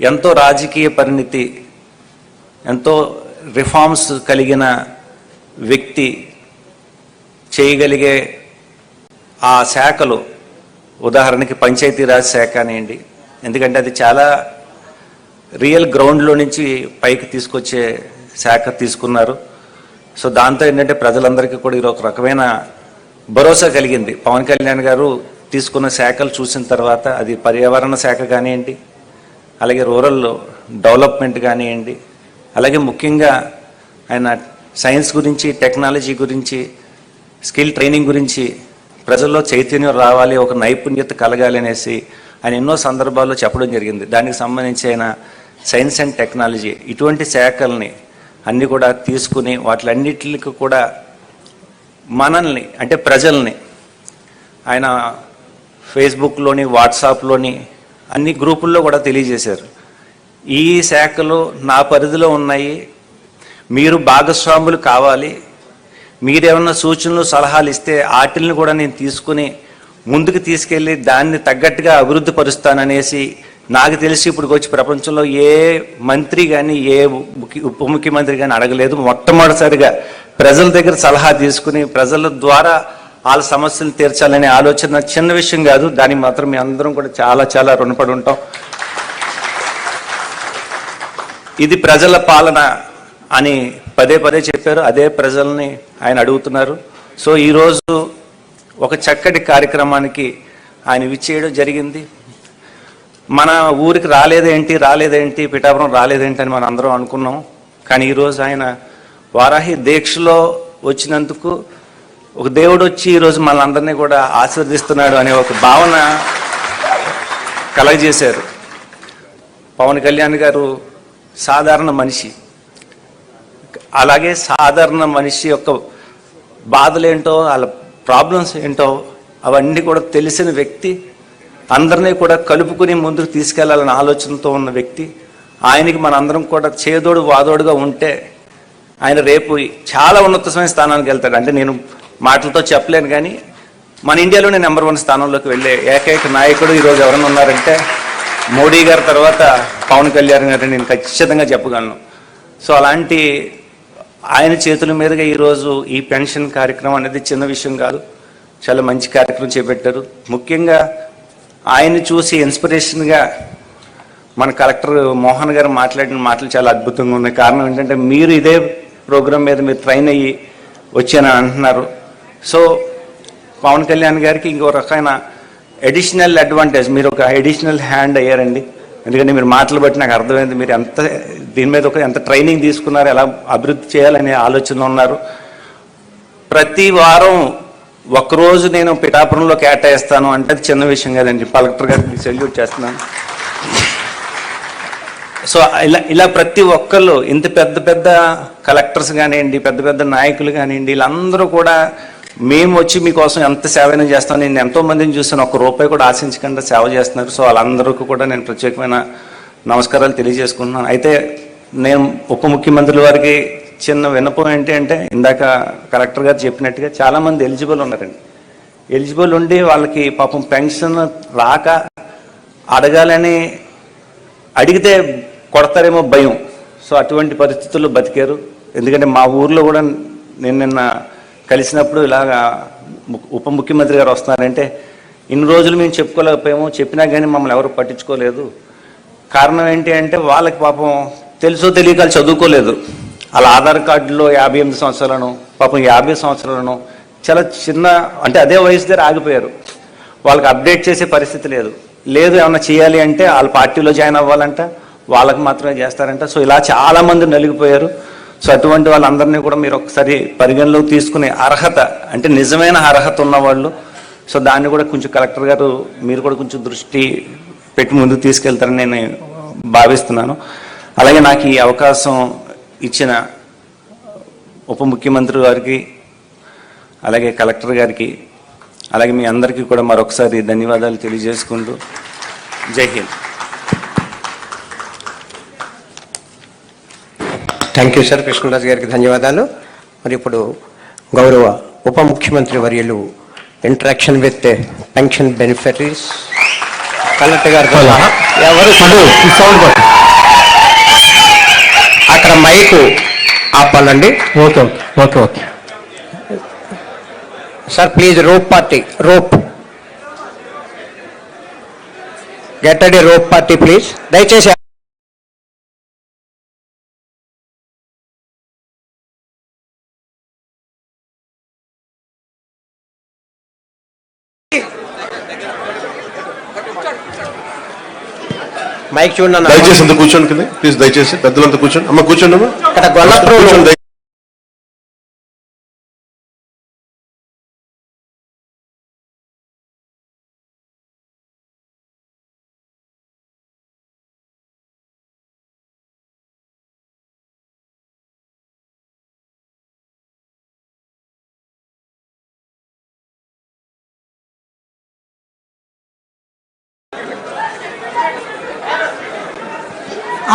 ఎంతో రాజకీయ పరిణితి, ఎంతో రిఫార్మ్స్ కలిగిన వ్యక్తి చేయగలిగే ఆ శాఖలు, ఉదాహరణకి పంచాయతీరాజ్ శాఖ అనేయండి, ఎందుకంటే అది చాలా రియల్ గ్రౌండ్లో నుంచి పైకి తీసుకొచ్చే శాఖ తీసుకున్నారు. సో దాంతో ఏంటంటే ప్రజలందరికీ కూడా ఇది ఒక రకమైన భరోసా కలిగింది. పవన్ కళ్యాణ్ గారు తీసుకున్న శాఖలు చూసిన తర్వాత అది పర్యావరణ శాఖ కానివ్వండి, అలాగే రూరల్ డెవలప్మెంట్ కానివ్వండి, అలాగే ముఖ్యంగా ఆయన సైన్స్ గురించి, టెక్నాలజీ గురించి, స్కిల్ ట్రైనింగ్ గురించి ప్రజల్లో చైతన్యం రావాలి, ఒక నైపుణ్యత కలగాలి అనేసి ఆయన ఎన్నో సందర్భాల్లో చెప్పడం జరిగింది. దానికి సంబంధించి ఆయన సైన్స్ అండ్ టెక్నాలజీ ఇటువంటి శాఖల్ని అన్నీ కూడా తీసుకుని వాటిలన్నిటికి కూడా మనల్ని అంటే ప్రజల్ని ఆయన ఫేస్బుక్లోని, వాట్సాప్లోని అన్ని గ్రూపుల్లో కూడా తెలియజేశారు. ఈ శాఖలు నా పరిధిలో ఉన్నాయి, మీరు భాగస్వాములు కావాలి, మీరేమన్నా సూచనలు సలహాలు ఇస్తే వాటిని కూడా నేను తీసుకుని ముందుకు తీసుకెళ్ళి దాన్ని తగ్గట్టుగా అభివృద్ధి పరుస్తాననేసి నాకు తెలిసి ఇప్పుడు వచ్చి ప్రపంచంలో ఏ మంత్రి కానీ ఏ ఉప ముఖ్యమంత్రి కానీ అడగలేదు. మొట్టమొదటిసారిగా ప్రజల దగ్గర సలహా తీసుకుని ప్రజల ద్వారా వాళ్ళ సమస్యలు తీర్చాలనే ఆలోచన చిన్న విషయం కాదు. దానికి మాత్రం మీ అందరం కూడా చాలా చాలా రుణపడి ఉంటాం. ఇది ప్రజల పాలన అని పదే పదే చెప్పారు, అదే ప్రజల్ని ఆయన అడుగుతున్నారు. సో ఈరోజు ఒక చక్కటి కార్యక్రమానికి ఆయన విచ్చేయడం జరిగింది. మన ఊరికి రాలేదేంటి పిఠాపురం రాలేదేంటి అని మనం అందరం అనుకున్నాం. కానీ ఈరోజు ఆయన వారాహి దీక్షలో వచ్చినందుకు ఒక దేవుడు వచ్చి ఈరోజు మనందరినీ కూడా ఆశీర్వదిస్తున్నాడు అనే ఒక భావన కలగజేశారు. పవన్ కళ్యాణ్ గారు సాధారణ మనిషి, అలాగే సాధారణ మనిషి యొక్క బాధలేంటో, వాళ్ళ ప్రాబ్లమ్స్ ఏంటో అవన్నీ కూడా తెలిసిన వ్యక్తి, అందరినీ కూడా కలుపుకుని ముందుకు తీసుకెళ్లాలన్న ఆలోచనతో ఉన్న వ్యక్తి. ఆయనకి మనందరం కూడా చేదోడు వాదోడుగా ఉంటే ఆయన రేపు చాలా ఉన్నతమైన స్థానానికి వెళ్తాడు. అంటే నేను మాటలతో చెప్పలేను, కానీ మన ఇండియాలోనే నెంబర్ 1 స్థానంలోకి వెళ్ళే ఏకైక నాయకుడు ఈరోజు ఎవరైనా ఉన్నారంటే మోడీ గారి తర్వాత పవన్ కళ్యాణ్ గారిని నేను ఖచ్చితంగా చెప్పగలను. సో అలాంటి ఆయన చేతుల మీదుగా ఈరోజు ఈ పెన్షన్ కార్యక్రమం అనేది చిన్న విషయం కాదు, చాలా మంచి కార్యక్రమం చేపట్టారు. ముఖ్యంగా ఆయన్ని చూసి ఇన్స్పిరేషన్గా మన కలెక్టర్ మోహన్ గారు మాట్లాడిన మాటలు చాలా అద్భుతంగా ఉన్నాయి. కారణం ఏంటంటే మీరు ఇదే ప్రోగ్రాం మీద మీరు ట్రైన్ అయ్యి వచ్చానని అంటున్నారు. సో పవన్ కళ్యాణ్ గారికి ఇంకో రకమైన అడిషనల్ అడ్వాంటేజ్, మీరు ఒక అడిషనల్ హ్యాండ్ అయ్యారండి. ఎందుకంటే మీరు మాటలు బట్టి నాకు అర్థమైంది మీరు దీని మీద ఎంత ట్రైనింగ్ తీసుకున్నారు, ఎలా అభివృద్ధి చేయాలనే ఆలోచన ఉన్నారు. ప్రతి వారం ఒక్కరోజు నేను పిఠాపురంలో కేటాయిస్తాను అంటే అది చిన్న విషయం కదండి. కలెక్టర్ గారికి సెల్యూట్ చేస్తున్నాను. సో ఇలా ప్రతి ఒక్కళ్ళు ఇంత పెద్ద పెద్ద కలెక్టర్స్ కానివ్వండి, పెద్ద పెద్ద నాయకులు కానివ్వండి, వీళ్ళందరూ కూడా మేము వచ్చి మీకోసం ఎంత సేవైనా చేస్తాను. నేను ఎంతో మందిని చూస్తాను, ₹1 కూడా ఆశించకుండా సేవ చేస్తున్నారు. సో వాళ్ళందరికీ కూడా నేను ప్రత్యేకమైన నమస్కారాలు తెలియజేసుకుంటున్నాను. అయితే నేను ఉప ముఖ్యమంత్రుల వారికి చిన్న విన్నపం ఏంటి అంటే, ఇందాక కలెక్టర్ గారు చెప్పినట్టుగా చాలామంది ఎలిజిబుల్ ఉన్నారండి. ఎలిజిబుల్ ఉండి వాళ్ళకి పాపం పెన్షన్ రాక అడగాలని అడిగితే కొడతారేమో భయం. సో అటువంటి పరిస్థితుల్లో బతికారు. ఎందుకంటే మా ఊర్లో కూడా నేను నిన్న కలిసినప్పుడు ఇలాగా ఉప ముఖ్యమంత్రి గారు వస్తున్నారంటే ఇన్ని రోజులు మేము చెప్పుకోలేకపోయాము, చెప్పినా కానీ మమ్మల్ని ఎవరు పట్టించుకోలేదు. కారణం ఏంటి అంటే వాళ్ళకి పాపం తెలుసో తెలియక చదువుకోలేదు. వాళ్ళ ఆధార్ కార్డులో 58 సంవత్సరాలను పాపం 50 సంవత్సరాలను చాలా చిన్న అంటే అదే వయసు దగ్గర ఆగిపోయారు. వాళ్ళకి అప్డేట్ చేసే పరిస్థితి లేదు. ఏమన్నా చేయాలి అంటే వాళ్ళ పార్టీలో జాయిన్ అవ్వాలంట, వాళ్ళకి మాత్రమే చేస్తారంట. సో ఇలా చాలామంది నలిగిపోయారు. సో అటువంటి వాళ్ళందరినీ కూడా మీరు ఒకసారి పరిగణలోకి తీసుకునే అర్హత అంటే నిజమైన అర్హత ఉన్నవాళ్ళు. సో దాన్ని కూడా కొంచెం కలెక్టర్ గారు మీరు కూడా కొంచెం దృష్టి పెట్టి ముందుకు తీసుకెళ్తారని నేను భావిస్తున్నాను. అలాగే నాకు ఈ అవకాశం ఇచ్చిన ఉప ముఖ్యమంత్రి గారికి, అలాగే కలెక్టర్ గారికి, అలాగే మీ అందరికీ కూడా మరొకసారి ధన్యవాదాలు తెలియజేసుకుంటూ Jai Hind. Thank you sir. Krishnaraju గారికి ధన్యవాదాలు. మరి ఇప్పుడు గౌరవ ఉప ముఖ్యమంత్రి వర్యులు interaction with pension beneficiaries collector garu ఎవరు సౌండ్ అక్కడ మైకు ఆపాలండి. Okay okay okay sir please. Rope get ready rope party please. దయచేసి మైక్ చూడండి. దయచేసి అంత కూర్చోండి కింద ప్లీజ్. దయచేసి పెద్దలంతా కూర్చోండి. అమ్మ కూర్చోండి అమ్మా. అక్కడ గొల్లప్రభు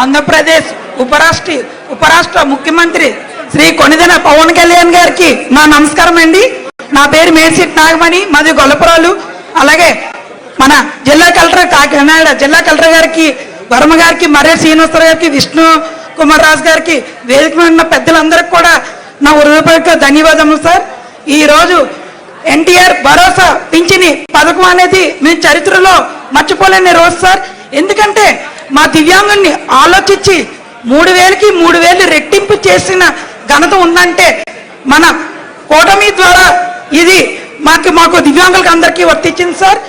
ఆంధ్రప్రదేశ్ ఉపరాష్ట్ర ముఖ్యమంత్రి శ్రీ కొనిదెల పవన్ కళ్యాణ్ గారికి నా నమస్కారం అండి. నా పేరు మేడ్సిట్ నాగమణి, మాది గొల్లపురాలు. అలాగే మన జిల్లా కలెక్టర్ కాకినాడ జిల్లా కలెక్టర్ గారికి, వర్మ గారికి, మర్రి శ్రీనివాసరావు గారికి, విష్ణు కుమార్ రాజు గారికి, వేదిక మీద ఉన్న పెద్దలందరికీ కూడా నా హృదయపూర్వక ధన్యవాదములు సార్. ఈరోజు ఎన్టీఆర్ భరోసా పింఛని పథకం అనేది మీ చరిత్రలో మర్చిపోలేని రోజు సార్. ఎందుకంటే మా దివ్యాంగుల్ని ఆలోచించి 3000కి 3000 రెట్టింపు చేసిన ఘనత ఉందంటే మన కూటమి ద్వారా ఇది మాకు దివ్యాంగులకు అందరికీ వర్తించింది సార్.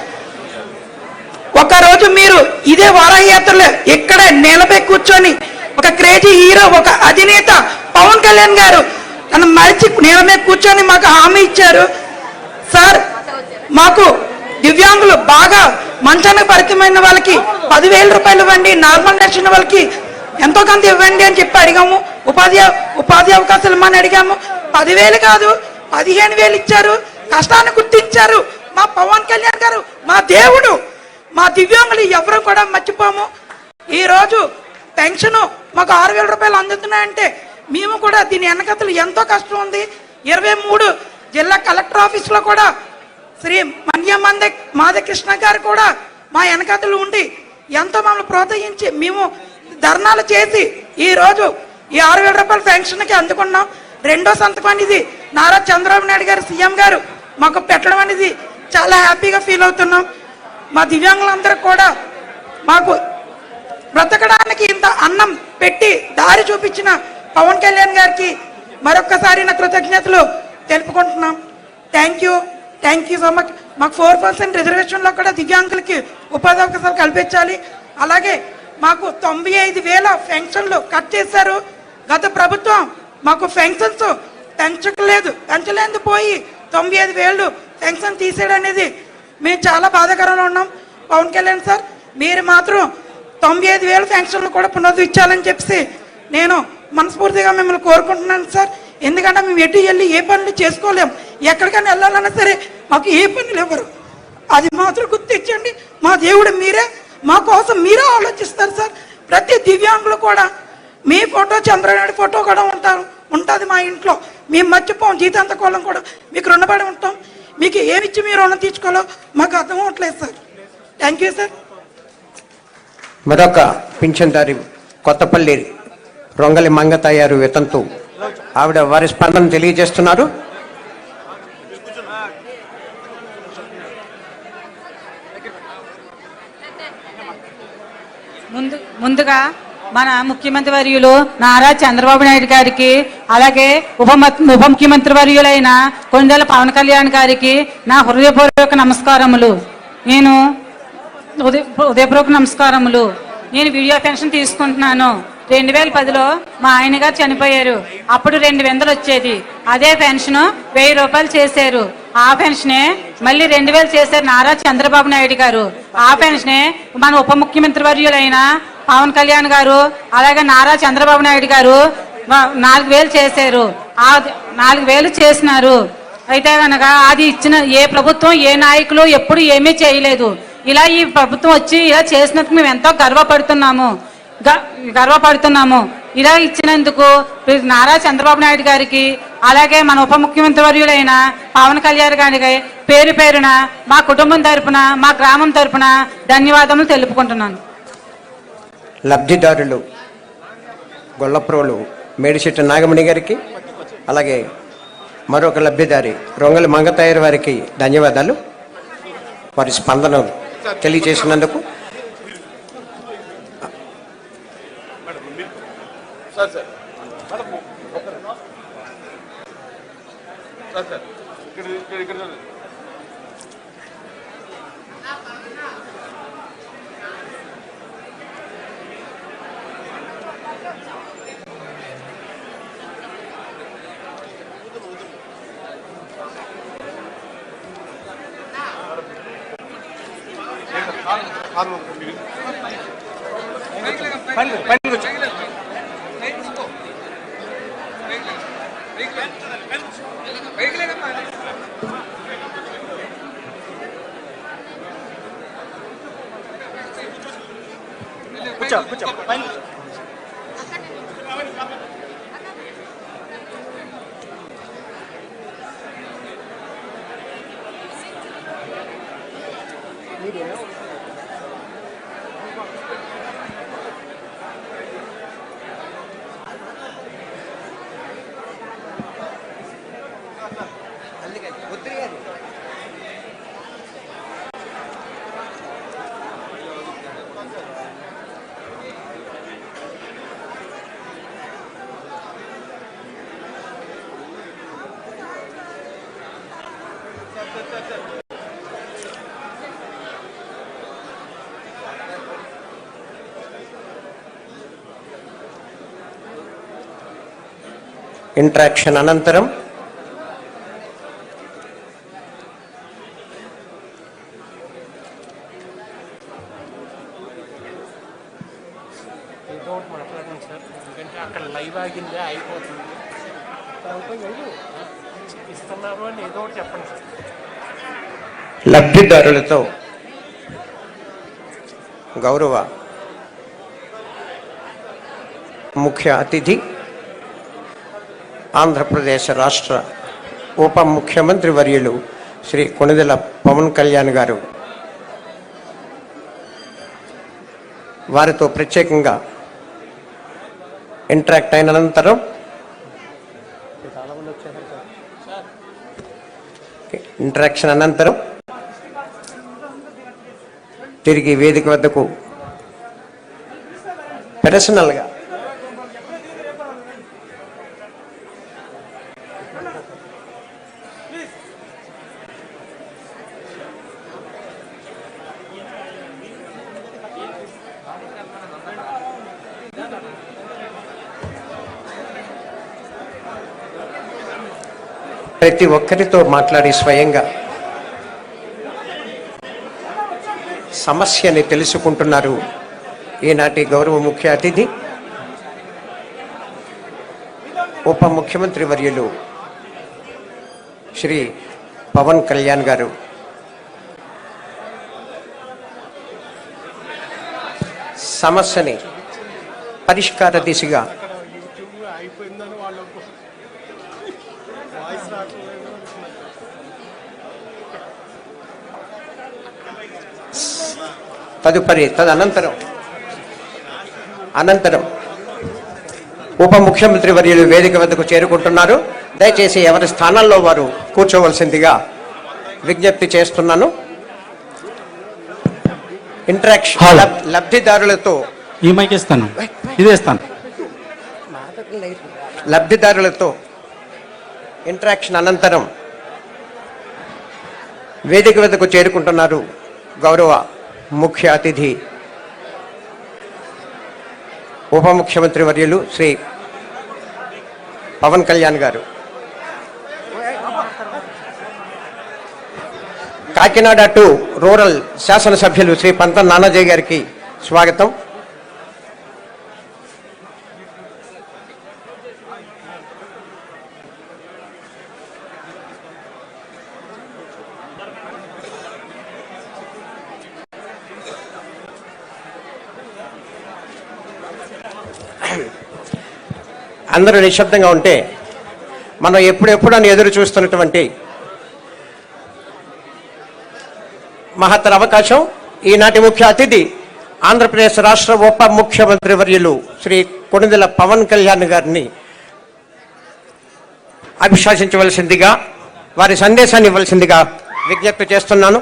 ఒకరోజు మీరు ఇదే వారాహయాత్రలో ఇక్కడ నేలపై కూర్చొని ఒక క్రేజీ హీరో, ఒక అధినేత పవన్ కళ్యాణ్ గారు తను మరిచి నేల మీద కూర్చొని మాకు హామీ ఇచ్చారు సార్. మాకు దివ్యాంగులు బాగా మంచానికి పరిచయమైన వాళ్ళకి 10,000 రూపాయలు ఇవ్వండి, నార్మల్ నచ్చిన వాళ్ళకి ఎంతో కొంత ఇవ్వండి అని చెప్పి అడిగాము. ఉపాధి అవకాశాలు ఇమ్మని అడిగాము. 10,000 కాదు 15,000 ఇచ్చారు. కష్టాన్ని గుర్తించారు మా పవన్ కళ్యాణ్ గారు, మా దేవుడు. మా దివ్యాంగులు ఎవరు కూడా మర్చిపోము. ఈరోజు పెన్షన్ మాకు 6,000 రూపాయలు అందుతున్నాయంటే మేము కూడా దీని వెనకతలు ఎంతో కష్టం ఉంది. 23 జిల్లా కలెక్టర్ ఆఫీస్లో కూడా శ్రీ మాధకృష్ణ గారు కూడా మా వెనకతలు ఉండి ఎంతో మమ్మల్ని ప్రోత్సహించి మేము ధర్నాలు చేసి ఈ రోజు ఈ 6,000 రూపాయల పెన్షన్కి అందుకున్నాం. రెండో సంతకం అనేది నారా చంద్రబాబు నాయుడు గారు సీఎం గారు మాకు పెట్టడం అనేది చాలా హ్యాపీగా ఫీల్ అవుతున్నాం. మా దివ్యాంగులందరూ కూడా మాకు బ్రతకడానికి ఇంత అన్నం పెట్టి దారి చూపించిన పవన్ కళ్యాణ్ గారికి మరొక్కసారి నా కృతజ్ఞతలు తెలుపుకుంటున్నాం. Thank you so much. మాకు 4% రిజర్వేషన్లో కూడా దివ్యాంగులకి ఉపాధి అవకాశాలు కల్పించాలి. అలాగే మాకు 95,000 పెన్షన్లు కట్ చేశారు. గత ప్రభుత్వం మాకు పెన్షన్స్ పెంచలేదు పోయి 95,000 పెన్షన్ తీసేయడం అనేది మేము చాలా బాధాకరంలో ఉన్నాం. పవన్ కళ్యాణ్ సార్, మీరు మాత్రం 95,000 పెన్షన్లు కూడా పునరుద్ధరించాలని చెప్పి నేను మనస్ఫూర్తిగా మిమ్మల్ని కోరుకుంటున్నాను సార్. ఎందుకంటే మేము ఎటు వెళ్ళి ఏ పనులు చేసుకోలేము. ఎక్కడికైనా వెళ్ళాలన్నా సరే మాకు ఏ పనులు ఇవ్వరు. అది మాత్రం గుర్తించండి. మా దేవుడు మీరే, మా కోసం మీరే ఆలోచిస్తారు సార్. ప్రతి దివ్యాంగులు కూడా మీ ఫోటో, చంద్రనాయుడు ఫోటో కూడా ఉంటుంది మా ఇంట్లో. మేము మర్చిపోం. జీతాంతకోళం కూడా మీకు రుణపడి ఉంటాం. మీకు ఏమిచ్చి మీరు రుణం తీర్చుకోవాలో మాకు అర్థం అవ్వట్లేదు సార్. Thank you sir. మరొక పింఛన్దారి కొత్తపల్లి రొంగలి మంగతయ్యారు వితంతు ఆవిడ వారి స్పందన తెలియజేస్తున్నారు. ముందుగా మన ముఖ్యమంత్రి వర్యులు నారా చంద్రబాబు నాయుడు గారికి, అలాగే ఉప ముఖ్యమంత్రి వర్యులైన కొణిదెల పవన్ కళ్యాణ్ గారికి నా హృదయపూర్వక నమస్కారములు. ఉదయపూర్వక నమస్కారములు. నేను వీడియో పెన్షన్ తీసుకుంటున్నాను. 2010లో మా ఆయన గారు చనిపోయారు. అప్పుడు 2,000 వచ్చేది. అదే పెన్షన్ 1,000 రూపాయలు చేశారు. ఆ పెన్షనే మళ్ళీ 2,000 చేశారు నారా చంద్రబాబు నాయుడు గారు. ఆ పెన్షనే మన ఉప ముఖ్యమంత్రి వర్యులైన పవన్ కళ్యాణ్ గారు, అలాగే నారా చంద్రబాబు నాయుడు గారు 4,000 చేశారు. ఆ 4,000 చేసినారు. అయితే కనుక అది ఇచ్చిన ఏ ప్రభుత్వం, ఏ నాయకులు ఎప్పుడు ఏమీ చేయలేదు. ఇలా ఈ ప్రభుత్వం వచ్చి ఇలా చేసినందుకు మేము ఎంతో గర్వపడుతున్నాము. ఇలా ఇచ్చినందుకు నారా చంద్రబాబు నాయుడు గారికి, అలాగే మన ఉప ముఖ్యమంత్రి వర్యులైన పవన్ కళ్యాణ్ గారికి పేరు పేరున మా కుటుంబం తరపున, మా గ్రామం తరపున ధన్యవాదములు తెలుపుకుంటున్నాను. లబ్ధిదారులు గొల్లప్రోలు మేడిశెట్టి నాగమణి గారికి, అలాగే మరొక లబ్ధిదారి రొంగలి మంగతయ్యారు వారికి ధన్యవాదాలు వారి స్పందన తెలియజేసినందుకు. ఇంట్రాక్షన్ అనంతరం ఎందుకంటే అక్కడ లైవ్ ఆగిందే అయిపోతుంది. ఇస్తున్నారు అని ఏదో ఒకటి చెప్పండి సార్. లబ్ధిదారులతో గౌరవ ముఖ్య అతిథి ఆంధ్రప్రదేశ్ రాష్ట్ర ఉప ముఖ్యమంత్రి వర్యులు శ్రీ కొణిదెల పవన్ కళ్యాణ్ గారు వారితో ప్రత్యేకంగా ఇంటరాక్ట్ అయిన అనంతరం ఇంటరాక్షన్ అనంతరం తిరిగి వేదిక వద్దకు పర్సనల్గా ప్రతి ఒక్కరితో మాట్లాడి స్వయంగా సమస్యని తెలుసుకుంటున్నారు ఈనాటి గౌరవ ముఖ్య అతిథి ఉప ముఖ్యమంత్రి వర్యులు శ్రీ పవన్ కళ్యాణ్ గారు. సమస్యని పరిష్కార దిశగా అయిపోయిందని వాళ్ళు వాయిస్ రావట్లేదు. అనంతరం ఉప ముఖ్యమంత్రి వర్యులు వేదిక వద్దకు చేరుకుంటున్నారు. దయచేసి ఎవరి స్థానాల్లో వారు కూర్చోవలసిందిగా విజ్ఞప్తి చేస్తున్నాను. ఇంటరాక్షన్ లబ్ధిదారులతో ఈ మైక్ ఇస్తాను, ఇదేస్తాను. లబ్ధిదారులతో ఇంటరాక్షన్ అనంతరం వేదిక వద్దకు చేరుకుంటున్నారు గౌరవ ముఖ్య అతిథి ఉప ముఖ్యమంత్రి వర్యులు శ్రీ పవన్ కళ్యాణ్ గారు. కాకినాడ టు రూరల్ శాసనసభ్యులు శ్రీ పంతం నానాజీ గారికి స్వాగతం. అందరూ నిశ్శబ్దంగా ఉంటే మనం ఎప్పుడెప్పుడు అని ఎదురు చూస్తున్నటువంటి మహత్తర అవకాశం ఈనాటి ముఖ్య అతిథి ఆంధ్రప్రదేశ్ రాష్ట్ర ఉప ముఖ్యమంత్రి వర్యులు శ్రీ కొణిదెల పవన్ కళ్యాణ్ గారిని అభిశాసించవలసిందిగా, వారి సందేశాన్ని ఇవ్వాల్సిందిగా విజ్ఞప్తి చేస్తున్నాను.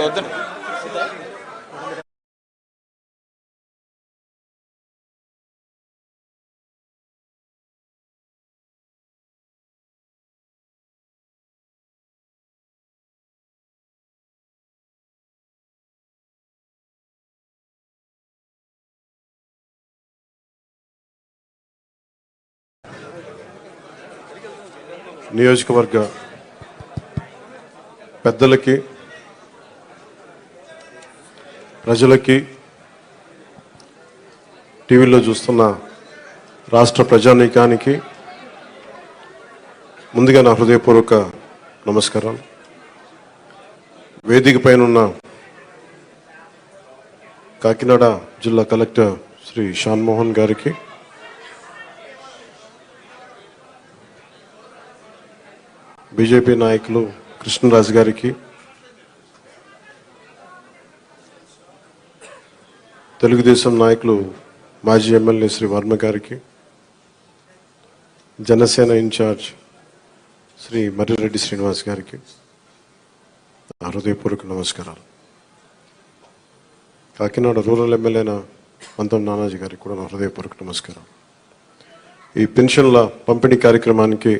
వద్దండి. నియోజకవర్గ పెద్దలకి, ప్రజలకి, టీవీలో చూస్తున్న రాష్ట్ర ప్రజానీకానికి ముందుగా నా హృదయపూర్వక నమస్కారాలు. వేదిక పైన ఉన్న కాకినాడ జిల్లా కలెక్టర్ శ్రీ షాన్మోహన్ గారికి, బీజేపీ నాయకులు కృష్ణరాజు గారికి, తెలుగుదేశం నాయకులు మాజీ ఎమ్మెల్యే శ్రీ వర్మ గారికి, జనసేన ఇన్ఛార్జ్ శ్రీ మర్రిరెడ్డి శ్రీనివాస్ గారికి హృదయపూర్వక నమస్కారాలు. కాకినాడ రూరల్ ఎమ్మెల్యేన పంతం నానాజీ గారికి కూడా నా హృదయపూర్వక నమస్కారం. ఈ పెన్షన్ల పంపిణీ కార్యక్రమానికి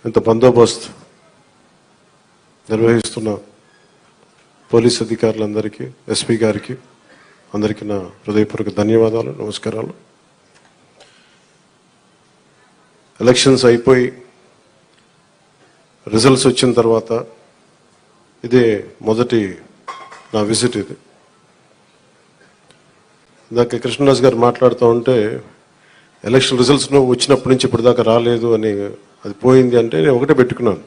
ఇంత బందోబస్తు నిర్వహిస్తున్న పోలీస్ అధికారులందరికీ, ఎస్పీ గారికి అందరికీ నా హృదయపూర్వక ధన్యవాదాలు, నమస్కారాలు. ఎలక్షన్స్ అయిపోయి రిజల్ట్స్ వచ్చిన తర్వాత ఇదే మొదటి నా విజిట్ ఇది. ఇందాక కృష్ణరాజు గారు మాట్లాడుతూ ఉంటే ఎలక్షన్ రిజల్ట్స్ వచ్చినప్పటి నుంచి ఇప్పటిదాకా రాలేదు అని, అది పోయింది అంటే నేను ఒకటే పెట్టుకున్నాను.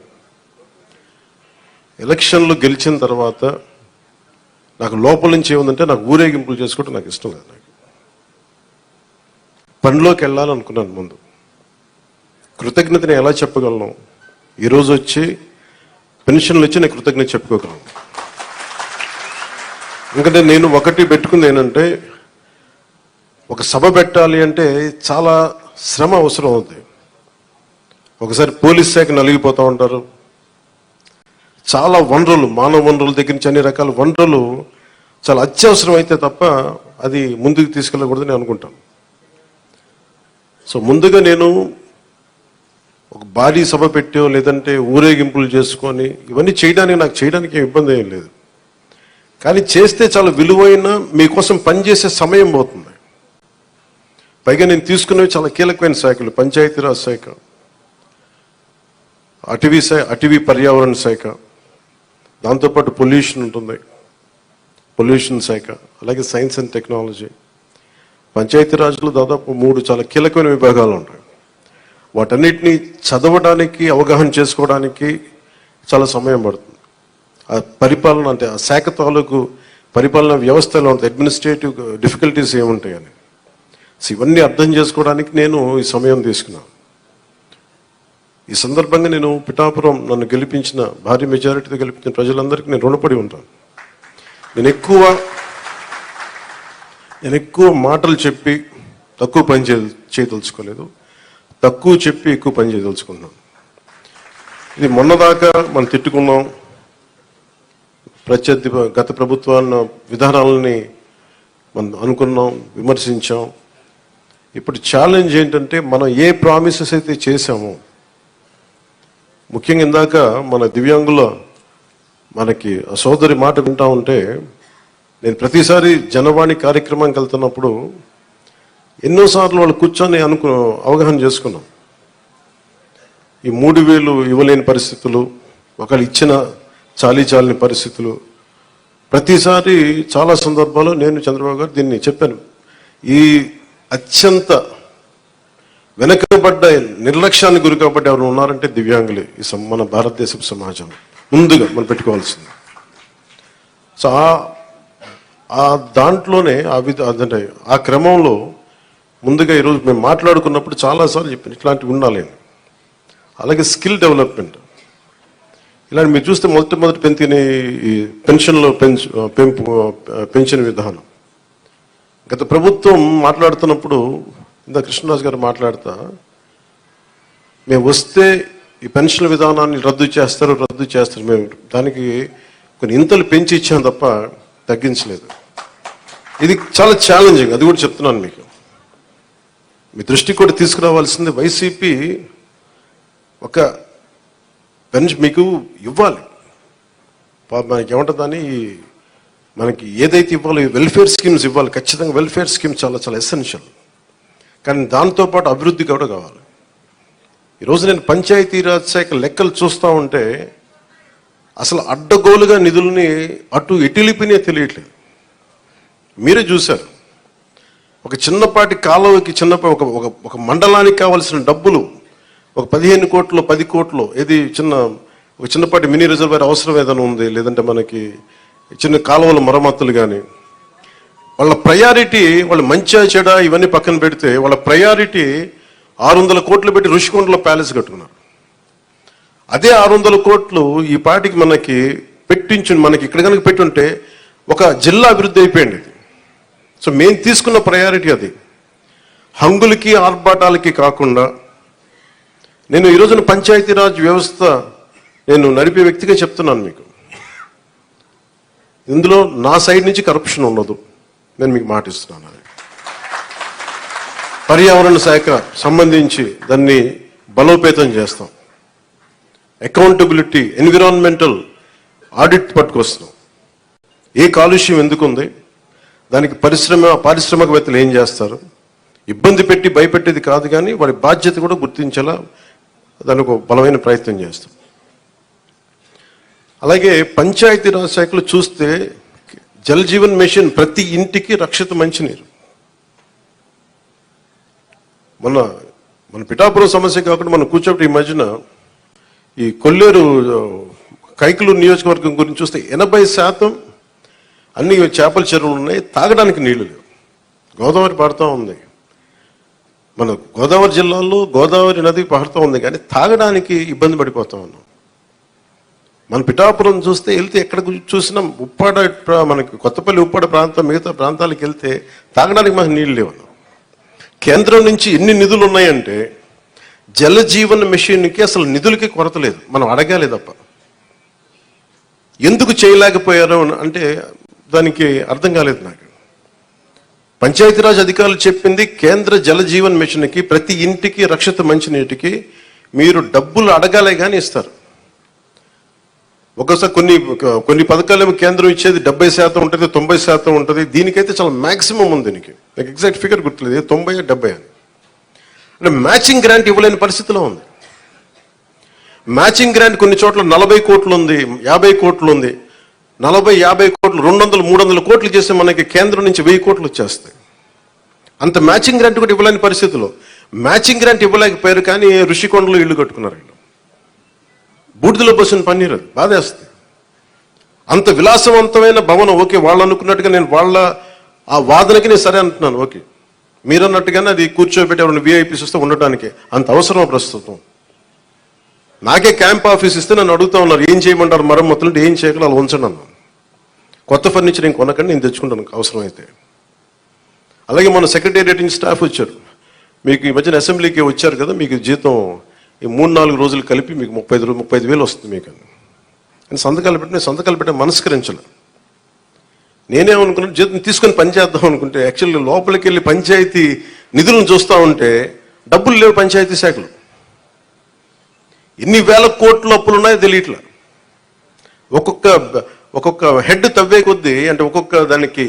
ఎలక్షన్లు గెలిచిన తర్వాత నాకు లోపల నుంచి ఏముందంటే నాకు ఊరేగింపులు చేసుకోవడం నాకు ఇష్టం లేదు. నాకు పనిలోకి వెళ్ళాలనుకున్నాను ముందు. కృతజ్ఞతని ఎలా చెప్పగలను? ఈరోజు వచ్చి పెన్షన్లు వచ్చి నేను కృతజ్ఞత చెప్పుకోగలను. ఎందుకంటే నేను ఒకటి పెట్టుకుంది ఏంటంటే, ఒక సభ పెట్టాలి అంటే చాలా శ్రమ అవసరం అవుతుంది. ఒకసారి పోలీస్ శాఖ నలిగిపోతూ ఉంటారు. చాలా వనరులు, మానవ వనరుల దగ్గర నుంచి అన్ని రకాల వనరులు చాలా అత్యవసరం అయితే తప్ప అది ముందుకు తీసుకెళ్ళకూడదని అనుకుంటాను. సో ముందుగా నేను ఒక భారీ సభ పెట్టో లేదంటే ఊరేగింపులు చేసుకొని ఇవన్నీ చేయడానికి ఏం ఇబ్బంది ఏం లేదు. కానీ చేస్తే చాలా విలువైన మీకోసం పనిచేసే సమయం పోతుంది. పైగా నేను తీసుకున్నవి చాలా కీలకమైన శాఖలు, పంచాయతీరాజ్ శాఖ, అటవీ పర్యావరణ శాఖ, దాంతోపాటు పొల్యూషన్ ఉంటుంది, పొల్యూషన్ శాఖ, అలాగే సైన్స్ అండ్ టెక్నాలజీ. పంచాయతీరాజ్లో దాదాపు 3 చాలా కీలకమైన విభాగాలు ఉంటాయి. వాటన్నిటినీ చదవడానికి, అవగాహన చేసుకోవడానికి చాలా సమయం పడుతుంది. ఆ పరిపాలన అంటే ఆ శాఖ తాలూకు పరిపాలన వ్యవస్థలో ఉంటుంది, అడ్మినిస్ట్రేటివ్ డిఫికల్టీస్ ఏముంటాయని. సో ఇవన్నీ అర్థం చేసుకోవడానికి నేను ఈ సమయం తీసుకున్నాను. ఈ సందర్భంగా నేను పిఠాపురం నన్ను గెలిపించిన, భారీ మెజారిటీతో గెలిపించిన ప్రజలందరికీ నేను రుణపడి ఉంటాను. నేను ఎక్కువ మాటలు చెప్పి తక్కువ పని చేయదలుచుకోలేదు, తక్కువ చెప్పి ఎక్కువ పని చేయదలుచుకున్నాను. ఇది మొన్నదాకా మనం తిట్టుకున్నాం, గత ప్రభుత్వాన్ని విధానాలని మనం అనుకున్నాం, విమర్శించాం. ఇప్పుడు ఛాలెంజ్ ఏంటంటే మనం ఏ ప్రామిసెస్ అయితే చేశామో, ముఖ్యంగా ఇందాక మన దివ్యాంగుల మనకి సోదరి మాట వింటా ఉంటే, నేను ప్రతిసారి జనవాణి కార్యక్రమానికి వెళ్తున్నప్పుడు ఎన్నోసార్లు వాళ్ళు కూర్చొని అవగాహన చేసుకున్నాం. ఈ 3000 ఇవ్వలేని పరిస్థితులు, ఒకళ్ళు ఇచ్చిన చాలీని పరిస్థితులు. ప్రతిసారి చాలా సందర్భాల్లో నేను చంద్రబాబు గారు దీన్ని చెప్పాను. ఈ అత్యంత వెనకబడ్డ నిర్లక్ష్యానికి గురి కాబట్టి ఎవరు ఉన్నారంటే దివ్యాంగులే ఈ మన భారతదేశ సమాజం ముందుగా మనం పెట్టుకోవాల్సింది. సో ఆ దాంట్లోనే అంటే ఆ క్రమంలో ముందుగా ఈరోజు మేము మాట్లాడుకున్నప్పుడు చాలాసార్లు చెప్పాను ఇట్లాంటివి ఉండాలి. అలాగే స్కిల్ డెవలప్మెంట్, ఇలాంటి మీరు చూస్తే మొదటి పెన్షన్లో పెన్షన్ విధానం. గత ప్రభుత్వం మాట్లాడుతున్నప్పుడు ఇందా కృష్ణరాజు గారు మాట్లాడుతా, మేము వస్తే ఈ పెన్షన్ విధానాన్ని రద్దు చేస్తారు. మేము దానికి కొన్ని ఇంతలు పెంచి ఇచ్చాం తప్ప తగ్గించలేదు. ఇది చాలా ఛాలెంజింగ్, అది కూడా చెప్తున్నాను మీకు. మీ దృష్టికి కూడా తీసుకురావాల్సింది, వైసీపీ ఒక పెన్షన్ మీకు ఇవ్వాలి. మనకి ఏమంటుందని మనకి ఏదైతే ఇవ్వాలో వెల్ఫేర్ స్కీమ్స్ ఇవ్వాలి, ఖచ్చితంగా వెల్ఫేర్ స్కీమ్స్ చాలా చాలా ఎసెన్షియల్. కానీ దాంతోపాటు అభివృద్ధి కూడా కావాలి. ఈరోజు నేను పంచాయతీరాజ్ శాఖ లెక్కలు చూస్తూ ఉంటే అసలు అడ్డగోలుగా నిధుల్ని అటు ఎటులిపినే తెలియట్లేదు. మీరే చూశారు, ఒక చిన్నపాటి కాలువకి ఒక మండలానికి కావాల్సిన డబ్బులు ఒక 15 కోట్లు 10 కోట్లు ఏది ఒక చిన్నపాటి మినీ రిజర్వాయర్ అవసరం ఏదైనా ఉంది, లేదంటే మనకి చిన్న కాలువల మరమ్మతులు కానీ, వాళ్ళ ప్రయారిటీ, వాళ్ళు మంచిగా చెడ ఇవన్నీ పక్కన పెడితే వాళ్ళ ప్రయారిటీ 600 కోట్లు పెట్టి ఋషికొండలో ప్యాలెస్ కట్టుకున్నారు. అదే 600 కోట్లు ఈ పాటికి మనకి మనకి ఇక్కడ కనుక పెట్టుంటే ఒక జిల్లా అభివృద్ధి అయిపోయింది. సో మేము తీసుకున్న ప్రయారిటీ అది. హంగులకి ఆర్భాటాలకి కాకుండా, నేను ఈ రోజున పంచాయతీరాజ్ వ్యవస్థ నేను నడిపే వ్యక్తిగా చెప్తున్నాను మీకు, ఇందులో నా సైడ్ నుంచి కరప్షన్ ఉండదు, నేను మీకు మాటిస్తున్నాను. పర్యావరణ శాఖ సంబంధించి దాన్ని బలోపేతం చేస్తాం. అకౌంటబిలిటీ, ఎన్విరాన్మెంటల్ ఆడిట్ పట్టుకొస్తున్నాం. ఏ కాలుష్యం ఎందుకుంది, దానికి పారిశ్రామికవేత్తలు ఏం చేస్తారు, ఇబ్బంది పెట్టి భయపెట్టేది కాదు, కానీ వారి బాధ్యత కూడా గుర్తించేలా దానికి ఒక బలమైన ప్రయత్నం చేస్తాం. అలాగే పంచాయతీరాజ్ శాఖలు చూస్తే జల్ జీవన్ మిషన్ ప్రతి ఇంటికి రక్షిత మంచినీరు. మన పిఠాపురం సమస్య కాకుండా మనం కూర్చోబెట్టి ఈ మధ్యన ఈ కొల్లేరు కైకలూరు నియోజకవర్గం గురించి చూస్తే 80% అన్ని చేపల చెరువులు ఉన్నాయి, తాగడానికి నీళ్లు లేవు. గోదావరి పారుతూ ఉంది, మన గోదావరి జిల్లాలో గోదావరి నది పారుతూ ఉంది, కానీ తాగడానికి ఇబ్బంది పడిపోతా ఉన్నాం. మన పిఠాపురం చూస్తే వెళ్తే ఎక్కడ చూసినా ఉప్పాడ, మనకి కొత్తపల్లి ఉప్పాడ ప్రాంతం, మిగతా ప్రాంతాలకు వెళ్తే తాగడానికి మనకు నీళ్ళు లేవు. కేంద్రం నుంచి ఎన్ని నిధులు ఉన్నాయంటే జల జీవన్ మిషన్కి అసలు నిధులకి కొరత లేదు, మనం అడగాలి తప్ప. ఎందుకు చేయలేకపోయారు అంటే దానికి అర్థం కాలేదు నాకు. పంచాయతీరాజ్ అధికారులు చెప్పింది కేంద్ర జల జీవన్ మిషన్కి ప్రతి ఇంటికి రక్షిత మంచినీటికి మీరు డబ్బులు అడగాలే కానీ ఇస్తారు. ఒకసారి కొన్ని పథకాలేమో కేంద్రం ఇచ్చేది 70% ఉంటుంది, 90% ఉంటుంది. దీనికైతే చాలా మ్యాక్సిమం ఉంది. దీనికి నాకు ఎగ్జాక్ట్ ఫిగర్ గుర్తులేదు, 90, 70 అని. అంటే మ్యాచింగ్ గ్రాంట్ ఇవ్వలేని పరిస్థితిలో ఉంది. మ్యాచింగ్ గ్రాంట్ కొన్ని చోట్ల 40 కోట్లు ఉంది, 50 కోట్లు ఉంది. 40, 50 కోట్లు 200, 300 కోట్లు చేస్తే మనకి కేంద్రం నుంచి 1000 కోట్లు వచ్చేస్తాయి. అంత మ్యాచింగ్ గ్రాంట్ కూడా ఇవ్వలేని పరిస్థితిలో మ్యాచింగ్ గ్రాంట్ ఇవ్వలేకపోయారు, కానీ ఋషికొండలో ఇల్లు కట్టుకున్నారు. వీళ్ళు బూడిదలో పోసిన పన్నీరు, అది బాధేస్తుంది. అంత విలాసవంతమైన భవనం, ఓకే వాళ్ళు అనుకున్నట్టుగా నేను వాళ్ళ ఆ వాదనకి నేను సరే అంటున్నాను, ఓకే మీరు అన్నట్టుగానే అది కూర్చోబెట్టి ఎవరైనా విఐపీస్ వస్తే ఉండటానికి అంత అవసరం ప్రస్తుతం. నాకే క్యాంప్ ఆఫీస్ ఇస్తే నన్ను అడుగుతా ఉన్నారు ఏం చేయమంటారు మరమ్మతులు అంటే, ఏం చేయగలరు అలా ఉంచండి అన్నాను. కొత్త ఫర్నిచర్ నేను కొనకండి, నేను తెచ్చుకుంటాను అవసరం అయితే. అలాగే మన సెక్రటేరియట్ నుంచి స్టాఫ్ వచ్చారు, మీకు ఈ మధ్యన అసెంబ్లీకి వచ్చారు కదా, మీకు జీతం ఈ 3-4 రోజులు కలిపి మీకు 35,000 వస్తుంది మీకు అని సంతకాలు పెట్టే మనస్కరించలే. నేనేమనుకున్నాను, జీతం తీసుకొని పని చేద్దాం అనుకుంటే యాక్చువల్లీ లోపలికి వెళ్ళి పంచాయతీ నిధులను చూస్తూ ఉంటే డబ్బులు లేవు. పంచాయతీ శాఖలు ఎన్ని వేల కోట్ల అప్పులు ఉన్నాయో తెలియట్లా. ఒక్కొక్క హెడ్ తవ్వే కొద్దీ, అంటే ఒక్కొక్క దానికి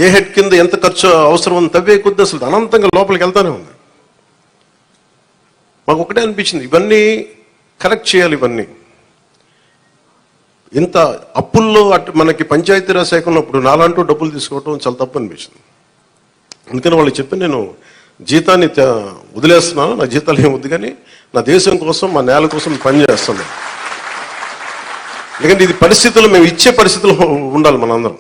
ఏ హెడ్ కింద ఎంత ఖర్చు అవసరం అని తవ్వే కొద్దీ అసలు అనంతంగా లోపలికి వెళ్తానే ఉంది. మాకు ఒకటే అనిపించింది, ఇవన్నీ కరెక్ట్ చేయాలి. ఇవన్నీ ఇంత అప్పుల్లో మనకి పంచాయతీరాజ్ శాఖ ఉన్నప్పుడు నాలంటూ డబ్బులు తీసుకోవటం చాలా తప్పు అనిపించింది. అందుకని వాళ్ళకి చెప్పి నేను జీతాన్ని వదిలేస్తున్నాను, నా జీతాలు ఏం వద్దు, కానీ నా దేశం కోసం, మా నేల కోసం పనిచేస్తాను. ఎందుకంటే ఇది పరిస్థితుల్లో మేము ఇచ్చే పరిస్థితుల్లో ఉండాలి మనందరం.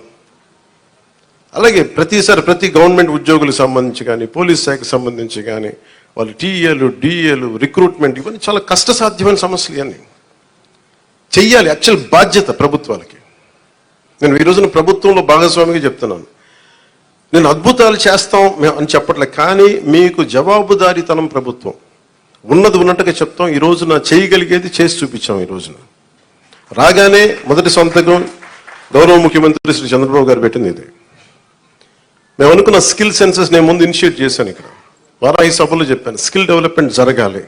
అలాగే ప్రతిసారి ప్రతి గవర్నమెంట్ ఉద్యోగులకు సంబంధించి కానీ, పోలీస్ శాఖకు సంబంధించి కానీ, వాళ్ళు టీఏలు, డిఏలు, రిక్రూట్మెంట్, ఇవన్నీ చాలా కష్టసాధ్యమైన సమస్యలు. ఇవన్నీ చెయ్యాలి, యాక్చువల్ బాధ్యత ప్రభుత్వాలకి. నేను ఈ రోజున ప్రభుత్వంలో భాగస్వామిగా చెప్తున్నాను, నేను అద్భుతాలు చేస్తాం అని చెప్పట్లేదు, కానీ మీకు జవాబుదారీతనం ప్రభుత్వం ఉన్నది ఉన్నట్టుగా చెప్తాం. ఈ రోజున చేయగలిగేది చేసి చూపించాం. ఈ రోజున రాగానే మొదటి సంతకం గౌరవ ముఖ్యమంత్రి శ్రీ చంద్రబాబు గారు పెట్టింది ఇది. మేము అనుకున్న స్కిల్ సెన్సెస్ నేను ముందు ఇనిషియేట్ చేశాను. ఇక్కడ వారాహి సభలో చెప్పాను, స్కిల్ డెవలప్మెంట్ జరగాలి.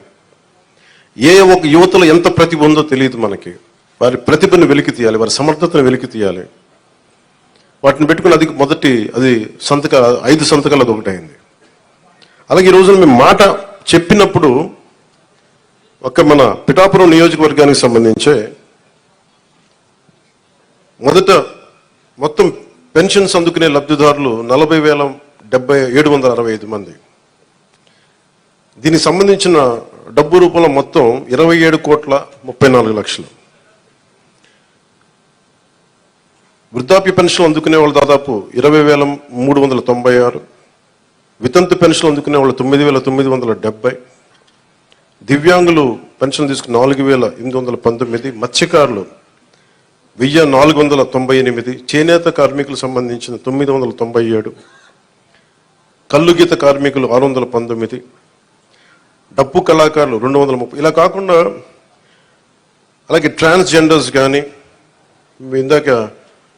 ఒక యువతలో ఎంత ప్రతిభ ఉందో తెలియదు మనకి, వారి ప్రతిభను వెలికి తీయాలి, వారి సమర్థతను వెలికి తీయాలి. వాటిని పెట్టుకుని అది 5 సంతకాలు అది ఒకటి అయింది. అలాగే ఈ రోజున మేము మాట చెప్పినప్పుడు మన పిఠాపురం నియోజకవర్గానికి సంబంధించే మొత్తం పెన్షన్స్ అందుకునే లబ్ధిదారులు 40,765 మంది. దీనికి సంబంధించిన డబ్బు రూపంలో మొత్తం 27,34,00,000. వృద్ధాప్య పెన్షన్ అందుకునే వాళ్ళు దాదాపు 20,396, వితంతు పెన్షన్ అందుకునే వాళ్ళు 9,970, దివ్యాంగులు పెన్షన్ తీసుకుని 4,819, మత్స్యకారులు 1,498, చేనేత కార్మికులకు సంబంధించిన 997, కల్లుగీత కార్మికులు 619, డప్పు కళాకారులు 230. ఇలా కాకుండా అలాగే ట్రాన్స్జెండర్స్ కానీ, ఇందాక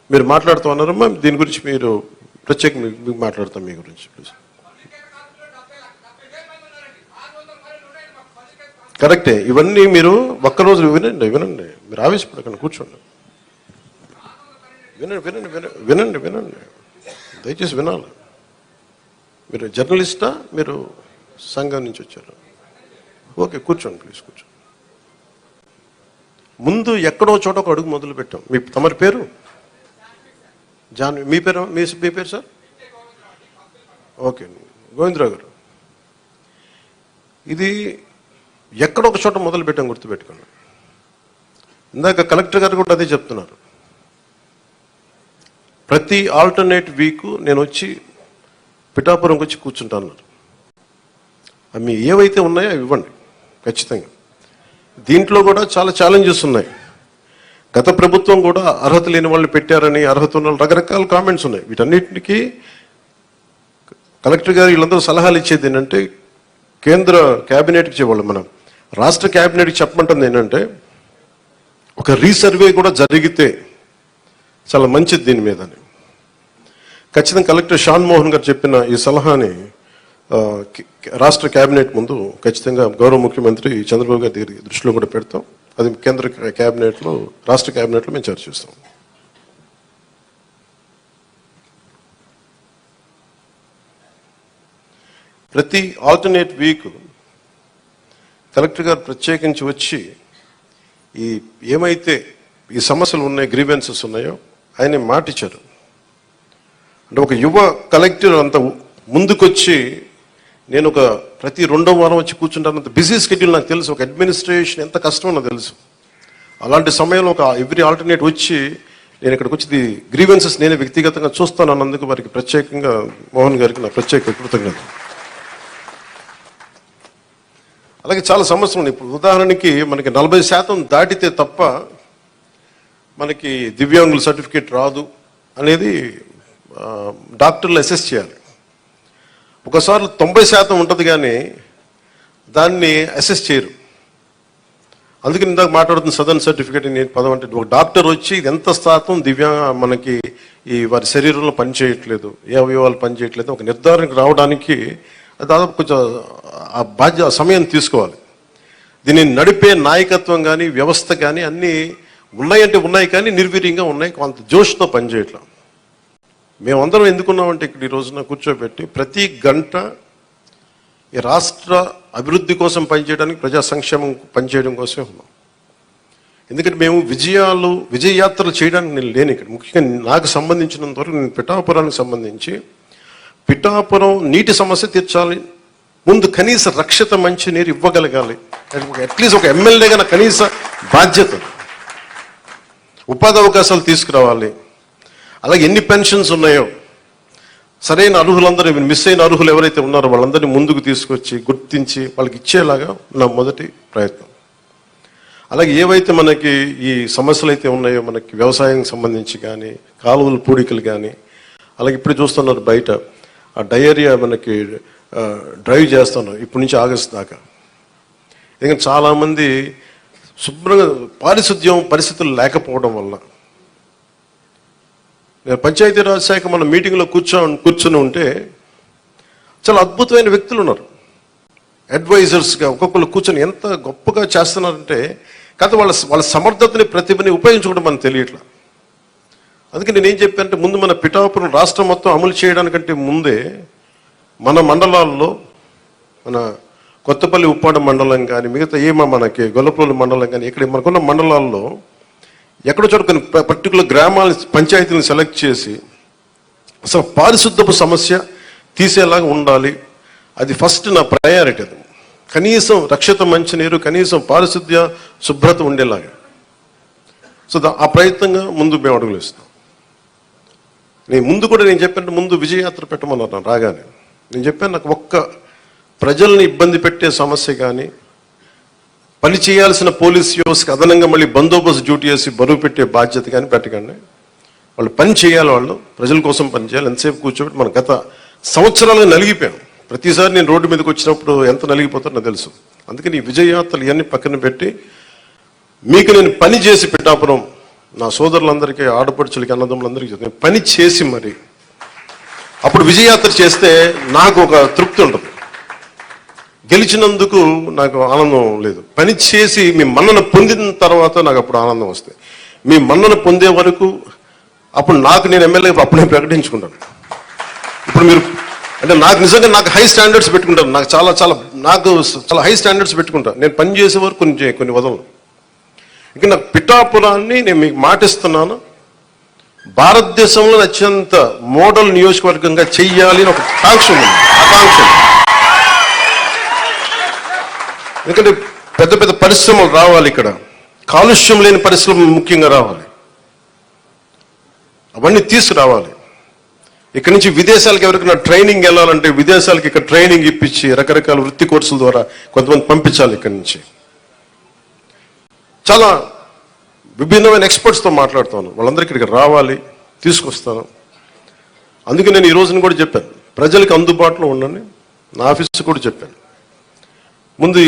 మీరు మాట్లాడుతూ ఉన్నారమ్మా, దీని గురించి మీరు ప్రత్యేకంగా మీకు మాట్లాడతాం మీ గురించి ప్లీజ్. కరెక్టే, ఇవన్నీ మీరు ఒక్కరోజు వినండి, మీరు ఆవేశపడకండి, కూర్చోండి, వినండి, దయచేసి వినాలి. మీరు జర్నలిస్టా, మీరు సంఘం నుంచి వచ్చారు? ఓకే, కూర్చోండి ప్లీజ్, కూర్చోండి. ముందు ఎక్కడో చోట ఒక అడుగు మొదలు పెట్టాం. మీ తమరి పేరు మీ పేరు మీ పేరు సార్? ఓకే, గోవిందరావు గారు. ఇది ఎక్కడో ఒక చోట మొదలు పెట్టాం, గుర్తుపెట్టుకోండి. ఇందాక కలెక్టర్ గారు కూడా అదే చెప్తున్నారు. ప్రతి ఆల్టర్నేట్ వీక్ నేను వచ్చి పిఠాపురంకి వచ్చి కూర్చుంటాను. అవి ఏవైతే ఉన్నాయో అవి ఇవ్వండి ఖచ్చితంగా. దీంట్లో కూడా చాలా ఛాలెంజెస్ ఉన్నాయి. గత ప్రభుత్వం కూడా అర్హత లేని వాళ్ళు పెట్టారని, అర్హత ఉన్న వాళ్ళు రకరకాల కామెంట్స్ ఉన్నాయి. వీటన్నిటికీ కలెక్టర్ గారు వీళ్ళందరూ సలహాలు ఇచ్చేది ఏంటంటే, కేంద్ర క్యాబినెట్కి ఇచ్చేవాళ్ళు, మనం రాష్ట్ర క్యాబినెట్కి చెప్పమంటుంది ఏంటంటే, ఒక రీసర్వే కూడా జరిగితే చాలా మంచిది దీని మీద అని. ఖచ్చితంగా కలెక్టర్ షాన్ మోహన్ గారు చెప్పిన ఈ సలహాని రాష్ట్ర క్యాబినెట్ ముందు ఖచ్చితంగా గౌరవ ముఖ్యమంత్రి చంద్రబాబు గారి దగ్గర దృష్టిలో కూడా పెడతాం. అది కేంద్ర క్యాబినెట్లో, రాష్ట్ర క్యాబినెట్లో మేము చర్చిస్తాం. ప్రతి ఆల్టర్నేట్ వీక్ కలెక్టర్ గారు ప్రత్యేకించి వచ్చి ఈ ఏమైతే ఈ సమస్యలు ఉన్నాయి, గ్రీవెన్సెస్ ఉన్నాయో ఆయన మాటిచ్చారు. అంటే ఒక యువ కలెక్టర్ అంత ముందుకొచ్చి, నేను ఒక ప్రతి 2వ వారం వచ్చి కూర్చుంటానంత బిజీ షెడ్యూల్ నాకు తెలుసు. ఒక అడ్మినిస్ట్రేషన్ ఎంత కష్టమో నాకు తెలుసు. అలాంటి సమయంలో ఒక ఎవ్రీ ఆల్టర్నేట్ వచ్చి నేను ఇక్కడికి వచ్చి గ్రీవెన్సెస్ నేనే వ్యక్తిగతంగా చూస్తాను అన్నందుకు వారికి ప్రత్యేకంగా మోహన్ గారికి నా ప్రత్యేక కృతజ్ఞత. అలాగే చాలా సమస్యలు ఉన్నాయి. ఇప్పుడు ఉదాహరణకి మనకి 40% దాటితే తప్ప మనకి దివ్యాంగుల సర్టిఫికేట్ రాదు అనేది డాక్టర్లు అసెస్ చేయాలి. ఒకసారి 90% ఉంటుంది కానీ దాన్ని అసెస్ చేయరు. అందుకని ఇందాక మాట్లాడుతున్న సదరన్ సర్టిఫికేట్ నేను పదం అంటే, ఒక డాక్టర్ వచ్చి ఇది ఎంత శాతం మనకి ఈ వారి శరీరంలో పనిచేయట్లేదు, ఏ అవయవాలు పనిచేయట్లేదు ఒక నిర్ధారణకు రావడానికి దాదాపు కొంచెం ఆ సమయం తీసుకోవాలి. దీన్ని నడిపే నాయకత్వం కానీ వ్యవస్థ కానీ అన్నీ ఉన్నాయంటే ఉన్నాయి, కానీ నిర్వీర్యంగా ఉన్నాయి, కొంత జోష్తో పనిచేయట్లేదు. మేమందరం ఎందుకున్నామంటే ఇక్కడ ఈ రోజున కూర్చోబెట్టి ప్రతి గంట ఈ రాష్ట్ర అభివృద్ధి కోసం పనిచేయడానికి, ప్రజా సంక్షేమం పనిచేయడం కోసమే ఉన్నాం. ఎందుకంటే మేము విజయయాత్రలు చేయడానికి నేను లేను ఇక్కడ. ముఖ్యంగా నాకు సంబంధించినంత వరకు నేను పిఠాపురానికి సంబంధించి పిఠాపురం నీటి సమస్య తీర్చాలి, ముందు కనీస రక్షిత మంచి నీరు ఇవ్వగలగాలి, అట్లీస్ట్ ఒక ఎమ్మెల్యేగా నా కనీస బాధ్యత. ఉపాధి అవకాశాలు తీసుకురావాలి. అలాగే ఎన్ని పెన్షన్స్ ఉన్నాయో సరైన అర్హులందరూ, మిస్ అయిన అర్హులు ఎవరైతే ఉన్నారో వాళ్ళందరినీ ముందుకు తీసుకొచ్చి గుర్తించి వాళ్ళకి ఇచ్చేలాగా నా మొదటి ప్రయత్నం. అలాగే ఏవైతే మనకి ఈ సమస్యలు అయితే ఉన్నాయో, మనకి వ్యవసాయం సంబంధించి కానీ, కాలువల పూడికలు కానీ, అలాగే ఇప్పుడు చూస్తున్నారు బయట ఆ డయేరియా మనకి డ్రైవ్ చేస్తున్నారు ఇప్పటి నుంచి ఆగస్టు దాకా. ఎందుకంటే చాలామంది శుభ్రంగా పారిశుద్ధ్యం పరిస్థితులు లేకపోవడం వల్ల. నేను పంచాయతీరాజ్ శాఖ మన మీటింగ్లో కూర్చొని ఉంటే చాలా అద్భుతమైన వ్యక్తులు ఉన్నారు, అడ్వైజర్స్గా ఒక్కొక్కరు కూర్చొని ఎంత గొప్పగా చేస్తున్నారంటే, కాదు వాళ్ళ సమర్థతని ప్రతిభని ఉపయోగించుకోవడం మనకు తెలియట్లా. అందుకే నేను ఏం చెప్పానంటే, ముందు మన పిఠాపురం రాష్ట్రం మొత్తం అమలు చేయడానికంటే ముందే మన మండలాల్లో, మన కొత్తపల్లి ఉప్పాడ మండలం కానీ, మిగతా మనకి గొల్లపల్లి మండలం కానీ, ఇక్కడ మనకున్న మండలాల్లో ఎక్కడో చోట కొన్ని పర్టికులర్ గ్రామాల పంచాయతీలను సెలెక్ట్ చేసి అసలు పారిశుద్ధపు సమస్య తీసేలాగా ఉండాలి. అది ఫస్ట్ నా ప్రయారిటీ. అది కనీసం రక్షిత మంచినీరు, కనీసం పారిశుద్ధ్య శుభ్రత ఉండేలాగా. సో ఆ ప్రయత్నంగా ముందు మేము అడుగులు ఇస్తాం. నేను చెప్పాను, ముందు విజయయాత్ర పెట్టమన్నారు రాగానే. నేను చెప్పాను, నాకు ఒక్క ప్రజల్ని ఇబ్బంది పెట్టే సమస్య కానీ, పని చేయాల్సిన పోలీస్ వ్యవస్థకి అదనంగా మళ్ళీ బందోబస్తు డ్యూటీ చేసి బరువు పెట్టే బాధ్యత కానీ పెట్టకండి. వాళ్ళు పని చేయాలి, వాళ్ళు ప్రజల కోసం పని చేయాలి. ఎంతసేపు కూర్చోబెట్టి మనం గత సంవత్సరాలుగా నలిగిపోయాం. ప్రతిసారి నేను రోడ్డు మీదకి వచ్చినప్పుడు ఎంత నలిగిపోతారో నాకు తెలుసు. అందుకని ఈ విజయయాత్రలు ఇవన్నీ పక్కన పెట్టి మీకు నేను పని చేసి పిఠాపురం నా సోదరులందరికీ, ఆడపడుచులకి, అన్నదమ్ములందరికీ నేను పని చేసి మరి అప్పుడు విజయయాత్ర చేస్తే నాకు ఒక తృప్తి ఉంటుంది. గెలిచినందుకు నాకు ఆనందం లేదు, పని చేసి మీ మన్నన పొందిన తర్వాత నాకు అప్పుడు ఆనందం వస్తుంది. మీ మన్నన పొందే వరకు అప్పుడు నేను ఎమ్మెల్యే అప్పుడు నేను ప్రకటించుకుంటాను. ఇప్పుడు మీరు అంటే నాకు నిజంగా నాకు హై స్టాండర్డ్స్ పెట్టుకుంటాను. నాకు చాలా హై స్టాండర్డ్స్ పెట్టుకుంటాను. నేను పని చేసే వరకు కొన్ని వదలను. ఇక నాకు పిఠాపురాన్ని నేను మీకు మాటిస్తున్నాను, భారతదేశంలో అత్యంత మోడల్ నియోజకవర్గంగా చెయ్యాలి అని ఒక ఆకాంక్ష ఉంది. ఎందుకంటే పెద్ద పెద్ద పరిశ్రమలు రావాలి, ఇక్కడ కాలుష్యం లేని పరిశ్రమలు ముఖ్యంగా రావాలి, అవన్నీ తీసుకురావాలి. ఇక్కడ నుంచి విదేశాలకు ఎవరికైనా ట్రైనింగ్ వెళ్ళాలంటే విదేశాలకు ఇక్కడ ట్రైనింగ్ ఇప్పించి రకరకాల వృత్తి కోర్సుల ద్వారా కొంతమంది పంపించాలి. ఇక్కడి నుంచి చాలా విభిన్నమైన ఎక్స్పర్ట్స్తో మాట్లాడుతాను, వాళ్ళందరికీ ఇక్కడికి రావాలి, తీసుకొస్తాను. అందుకే నేను ఈ రోజున కూడా చెప్పాను, ప్రజలకు అందుబాటులో ఉండండి. నా ఆఫీస్ కూడా చెప్పాను, ముందు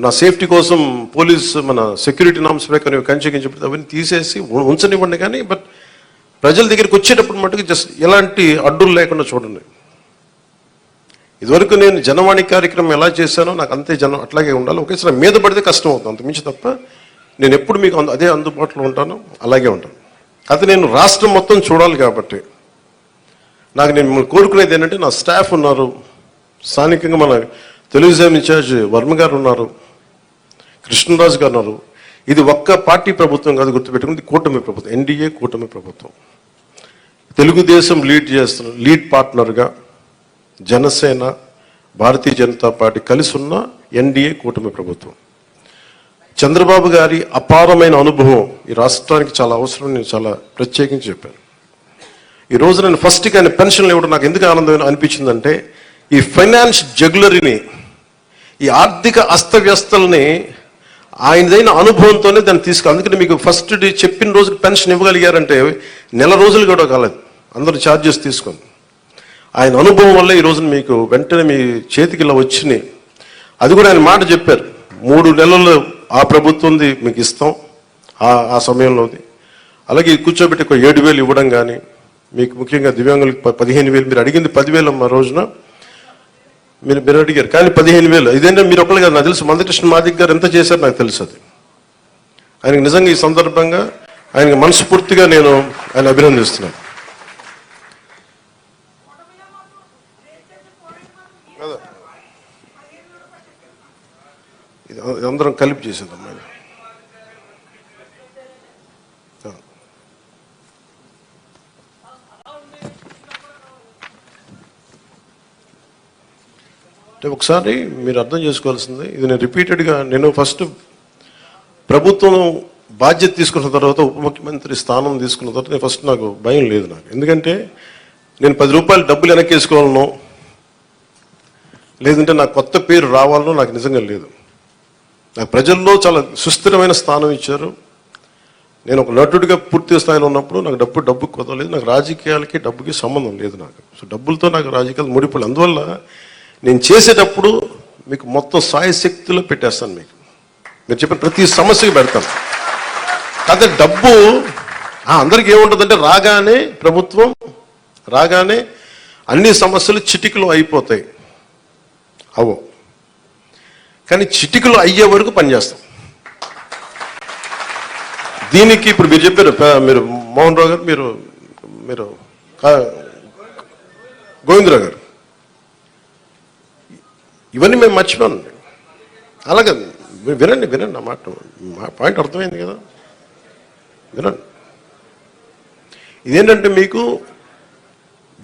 నా సేఫ్టీ కోసం పోలీస్ మన సెక్యూరిటీ నామ్స్ ప్రకారం కంచె అవన్నీ తీసేసి ఉంచనివ్వండి, కానీ బట్ ప్రజల దగ్గరికి వచ్చేటప్పుడు మటుకు జస్ట్ ఎలాంటి అడ్డులు లేకుండా చూడండి. ఇదివరకు నేను జనవాణి కార్యక్రమం ఎలా చేశానో నాకు అంతే జనం అట్లాగే ఉండాలి. ఒకేసారి మీద పడితే కష్టం అవుతుంది, అంతమించి తప్ప నేను ఎప్పుడు మీకు అదే అందుబాటులో ఉంటాను, అలాగే ఉంటాను. అయితే నేను రాష్ట్రం మొత్తం చూడాలి కాబట్టి నాకు నేను మిమ్మల్ని కోరుకునేది ఏంటంటే, నా స్టాఫ్ ఉన్నారు, స్థానికంగా మన తెలుగుదేశం ఇన్ఛార్జ్ వర్మ గారు ఉన్నారు, కృష్ణరాజు గారు ఉన్నారు. ఇది ఒక్క పార్టీ ప్రభుత్వం కాదు, గుర్తుపెట్టుకుని కూటమి ప్రభుత్వం, ఎన్డీఏ కూటమి ప్రభుత్వం. తెలుగుదేశం లీడ్ పార్ట్నర్గా జనసేన, భారతీయ జనతా పార్టీ కలిసి ఉన్న ఎన్డీఏ కూటమి ప్రభుత్వం. చంద్రబాబు గారి అపారమైన అనుభవం ఈ రాష్ట్రానికి చాలా అవసరం, నేను చాలా ప్రత్యేకించి చెప్పాను. ఈ రోజు నేను ఫస్ట్ ఆయన పెన్షన్లు ఇవ్వడం నాకు ఎందుకు ఆనందం అనిపించిందంటే, ఈ ఫైనాన్స్ జగ్యులరీని, ఈ ఆర్థిక అస్తవ్యస్తల్ని ఆయనదైన అనుభవంతోనే దాన్ని అందుకని మీకు ఫస్ట్ చెప్పిన రోజుకి పెన్షన్ ఇవ్వగలిగారంటే నెల రోజులు కూడా కాలేదు, అందరూ ఛార్జెస్ తీసుకొని. ఆయన అనుభవం వల్ల ఈ రోజున మీకు వెంటనే మీ చేతికి ఇలా వచ్చినాయి. అది కూడా ఆయన మాట చెప్పారు, 3 నెలలు ఆ ప్రభుత్వంది మీకు ఇస్తాం ఆ సమయంలోది. అలాగే కూర్చోబెట్టి ఒక 7,000 ఇవ్వడం కానీ, మీకు ముఖ్యంగా దివ్యాంగులకు 15,000, మీరు అడిగింది 10,000 అమ్మ రోజున మీరు అడిగారు, కానీ 15,000 ఇదేంటే మీరు ఒకళ్ళు కాదు, నాకు తెలుసు మందకృష్ణ మాదిక్ గారు ఎంత చేశారు నాకు తెలుసు. అది ఆయనకు నిజంగా ఈ సందర్భంగా ఆయనకు మనస్ఫూర్తిగా నేను ఆయన అభినందిస్తున్నాను. అందరం కలిపి చేసేద్దాం. అంటే ఒకసారి మీరు అర్థం చేసుకోవాల్సింది, ఇది నేను రిపీటెడ్గా నేను ఫస్ట్ ప్రభుత్వం బాధ్యత తీసుకున్న తర్వాత, ఉప ముఖ్యమంత్రి స్థానం తీసుకున్న తర్వాత నేను ఫస్ట్ నాకు భయం లేదు నాకు. ఎందుకంటే నేను 10 రూపాయలు డబ్బులు వెనక్కేసుకోవాలనో లేదంటే నాకు కొత్త పేరు రావాలనో నాకు నిజంగా లేదు. నాకు ప్రజల్లో చాలా సుస్థిరమైన స్థానం ఇచ్చారు. నేను ఒక నటుడిగా పూర్తి స్థాయిలో ఉన్నప్పుడు నాకు డబ్బు కుదరలేదు. నాకు రాజకీయాలకి డబ్బుకి సంబంధం లేదు నాకు. సో డబ్బులతో నాకు రాజకీయాలు ముడిపడి, అందువల్ల నేను చేసేటప్పుడు మీకు మొత్తం సాయశక్తిలో పెట్టేస్తాను. మీరు చెప్పిన ప్రతి సమస్యకి పెడతాను. కాకపోతే డబ్బు అందరికీ ఏముంటుందంటే, ప్రభుత్వం రాగానే అన్ని సమస్యలు చిటికలు అయిపోతాయి. కానీ చిటికలు అయ్యే వరకు పనిచేస్తాం. దీనికి ఇప్పుడు మీరు చెప్పారు, మీరు మోహన్ రావు గారు, మీరు గోవిందరావు గారు, ఇవన్నీ మేము మర్చిపోయాను. అలాగే వినండి నా మాట, మా పాయింట్ అర్థమైంది కదా, వినండి. ఇదేంటంటే మీకు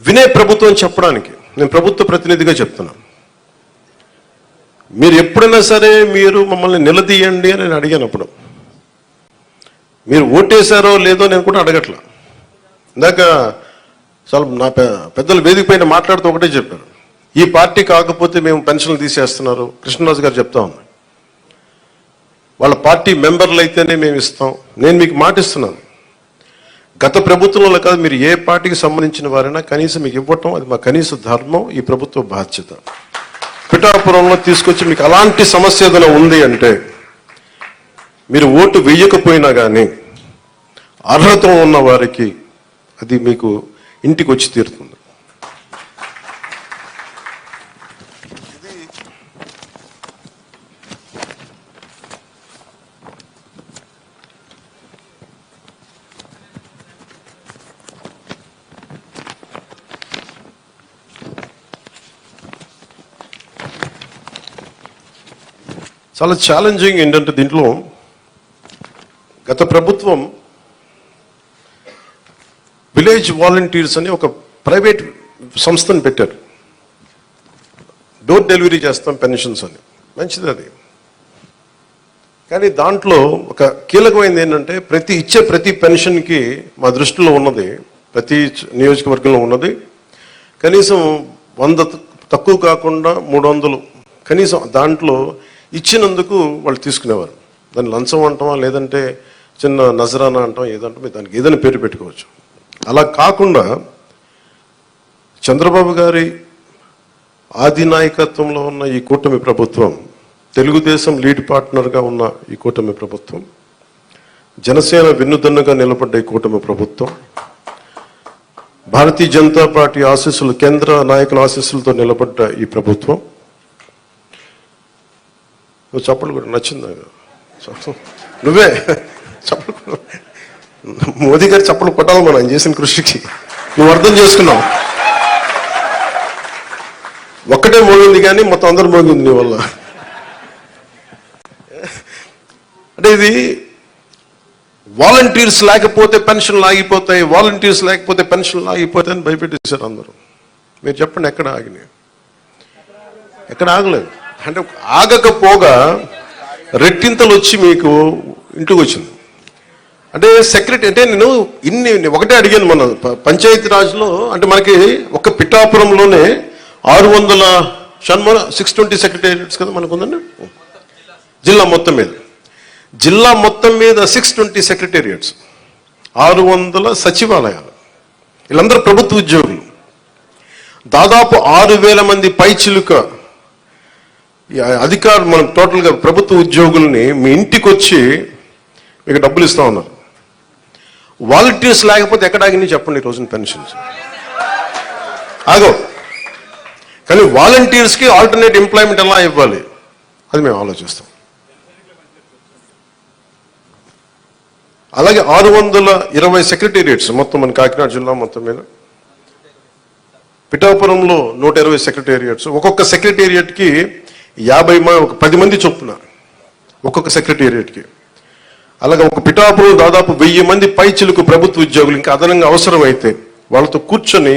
వినే ప్రభుత్వం చెప్పడానికి నేను ప్రభుత్వ ప్రతినిధిగా చెప్తున్నాను. మీరు ఎప్పుడైనా సరే మీరు మమ్మల్ని నిలదీయండి అని నేను అడిగానప్పుడు, మీరు ఓటేశారో లేదో నేను కూడా అడగట్లా. ఇందాక చాలా నా పెద్దలు వేదిక పైన మాట్లాడుతూ ఒకటే చెప్పారు, ఈ పార్టీ కాకపోతే మేము పెన్షన్లు తీసేస్తున్నారు. కృష్ణరాజు గారు చెప్తా ఉన్నారు, వాళ్ళ పార్టీ మెంబర్లు అయితేనే మేము ఇస్తాం. నేను మీకు మాటిస్తున్నాను, గత ప్రభుత్వంలో కాదు, మీరు ఏ పార్టీకి సంబంధించిన వారైనా కనీసం మీకు ఇవ్వటం అది మా కనీస ధర్మం, ఈ ప్రభుత్వ బాధ్యత. పిఠాపురంలో తీసుకొచ్చి మీకు అలాంటి సమస్య ఏదైనా ఉంది అంటే, మీరు ఓటు వేయకపోయినా కానీ అర్హత ఉన్న వారికి అది మీకు ఇంటికి వచ్చి తీరుతుంది. చాలా ఛాలెంజింగ్ ఏంటంటే, దీంట్లో గత ప్రభుత్వం విలేజ్ వాలంటీర్స్ అని ఒక ప్రైవేట్ సంస్థను పెట్టారు. డోర్ డెలివరీ చేస్తాం పెన్షన్స్ అని, మంచిది అది. కానీ దాంట్లో ఒక కీలకమైనది ఏంటంటే ప్రతి పెన్షన్కి మా దృష్టిలో ఉన్నది, ప్రతి నియోజకవర్గంలో ఉన్నది కనీసం 100 తక్కువ కాకుండా 300 కనీసం దాంట్లో ఇచ్చినందుకు వాళ్ళు తీసుకునేవారు. దాన్ని లంచం అంటామా లేదంటే చిన్న నజరానా అంటాం, ఏదంటాం, దానికి ఏదైనా పేరు పెట్టుకోవచ్చు. అలా కాకుండా చంద్రబాబు గారి ఆది నాయకత్వంలో ఉన్న ఈ కూటమి ప్రభుత్వం, తెలుగుదేశం లీడ్ పార్ట్నర్గా ఉన్న ఈ కూటమి ప్రభుత్వం, జనసేన వెన్నుదన్నుగా నిలబడ్డ ఈ కూటమి ప్రభుత్వం, భారతీయ జనతా పార్టీ ఆశీస్సులు, కేంద్ర నాయకుల ఆశీస్సులతో నిలబడ్డ ఈ ప్రభుత్వం. నువ్వు చప్పలు కూడా నచ్చిందా? నువ్వే చప్పలు, మోదీ గారి చప్పలు కొట్టాలి మనం చేసిన కృషికి. నువ్వు అర్థం చేసుకున్నావు. ఒక్కటే మోగింది కానీ మొత్తం అందరూ మోగింది నీ వల్ల. అంటే ఇది వాలంటీర్స్ లేకపోతే పెన్షన్లు ఆగిపోతాయి, వాలంటీర్స్ లేకపోతే పెన్షన్లు ఆగిపోతాయి అని భయపెట్టేశారు అందరూ. మీరు చెప్పండి ఎక్కడ ఆగినాయి? ఎక్కడ ఆగలేదు. అంటే ఆగకపోగా రెట్టింతలు వచ్చి మీకు ఇంటికి వచ్చింది. అంటే సెక్రటరీ అంటే నేను ఒకటే అడిగాను మన పంచాయతీ రాజ్లో. అంటే మనకి ఒక పిఠాపురంలోనే 620 సెక్రటేరియట్స్ కదా మనకు ఉందండి. జిల్లా మొత్తం మీద 620 సెక్రటేరియట్స్, 600 సచివాలయాలు. వీళ్ళందరూ ప్రభుత్వ ఉద్యోగులు. దాదాపు 6,000 మంది పైచిలుక అధికారులు, మనం టోటల్గా ప్రభుత్వ ఉద్యోగుల్ని మీ ఇంటికి వచ్చి మీకు డబ్బులు ఇస్తా ఉన్నారు. వాలంటీర్స్ లేకపోతే ఎక్కడ ఆగినాయి చెప్పండి ఈ రోజున పెన్షన్స్? ఆగో. కానీ వాలంటీర్స్కి ఆల్టర్నేట్ ఎంప్లాయ్మెంట్ ఎలా ఇవ్వాలి అది మేము ఆలోచిస్తాం. అలాగే 620 సెక్రటేరియట్స్ మొత్తం మన కాకినాడ జిల్లా మొత్తం మీద. పిఠాపురంలో 120 సెక్రటేరియట్స్. ఒక్కొక్క సెక్రటేరియట్కి 10 మంది చొప్పున ఒక్కొక్క సెక్రటేరియట్కి. అలాగే ఒక పిఠాపురం దాదాపు 1000 మంది పైచిలుకు ప్రభుత్వ ఉద్యోగులు ఇంకా అదనంగా అవసరమైతే వాళ్ళతో కూర్చొని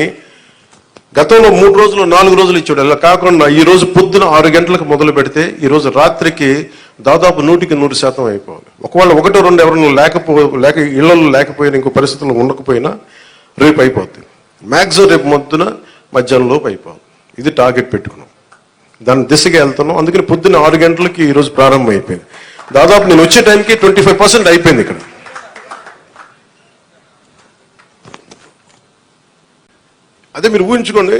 గతంలో 3 రోజులు 4 రోజులు ఇచ్చాడు. అలా కాకుండా ఈ రోజు పొద్దున 6 గంటలకు మొదలు పెడితే ఈ రోజు రాత్రికి దాదాపు 100% అయిపోవాలి. ఒకవేళ 1-2 ఎవరైనా లేక ఇళ్లలో లేకపోయినా, ఇంకో పరిస్థితుల్లో ఉండకపోయినా రేపు అయిపోద్ది. మ్యాక్సిమం రేపు మధ్యాహ్నంలోపు అయిపోవాలి. ఇది టార్గెట్ పెట్టుకున్నాం, దాని దిశగా వెళ్తున్నాం. అందుకని పొద్దున్న 6 గంటలకి ఈరోజు ప్రారంభం అయిపోయింది. దాదాపు నేను వచ్చే టైంకి 25% అయిపోయింది ఇక్కడ. అదే మీరు ఊహించుకోండి,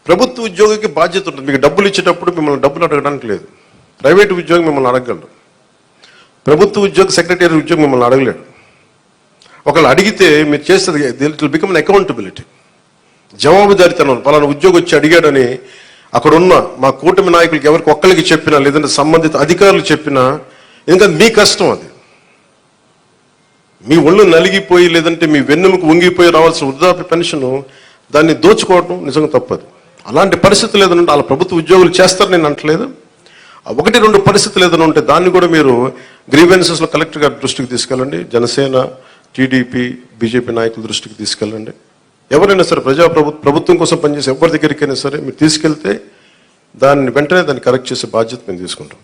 ప్రభుత్వ ఉద్యోగికి బాధ్యత ఉంటుంది. మీకు డబ్బులు ఇచ్చేటప్పుడు మిమ్మల్ని డబ్బులు అడగడానికి లేదు. ప్రైవేట్ ఉద్యోగి మిమ్మల్ని అడగలడు, ప్రభుత్వ ఉద్యోగి సెక్రటరీ ఉద్యోగి మిమ్మల్ని అడగలేడు. ఒకళ్ళు అడిగితే మీరు చేస్తుంది it will become an accountability, జవాబుదారితనం. పలానా ఉద్యోగి వచ్చి అడిగాడని అక్కడున్న మా కూటమి నాయకులకి ఎవరికి ఒక్కరికి చెప్పినా, లేదంటే సంబంధిత అధికారులు చెప్పినా, ఎందుకంటే మీ కష్టం అది. మీ ఒళ్ళు నలిగిపోయి లేదంటే మీ వెన్నెముకు వంగిపోయి రావాల్సిన వృద్ధాప్య పెన్షన్ దాన్ని దోచుకోవడం నిజంగా తప్పదు. అలాంటి పరిస్థితులు ఏదైనా వాళ్ళ ప్రభుత్వ ఉద్యోగులు చేస్తారు నేను అంటలేదు. 1-2 పరిస్థితులు ఏదైనా ఉంటే దాన్ని కూడా మీరు గ్రీవెన్సెస్లో కలెక్టర్ గారి దృష్టికి తీసుకెళ్ళండి, జనసేన, టీడీపీ, బీజేపీ నాయకుల దృష్టికి తీసుకెళ్ళండి. ఎవరైనా సరే ప్రభుత్వం కోసం పనిచేసే ఎవరి దగ్గరికైనా సరే మీరు తీసుకెళ్తే దాన్ని వెంటనే దాన్ని కరెక్ట్ చేసే బాధ్యత మేము తీసుకుంటాం.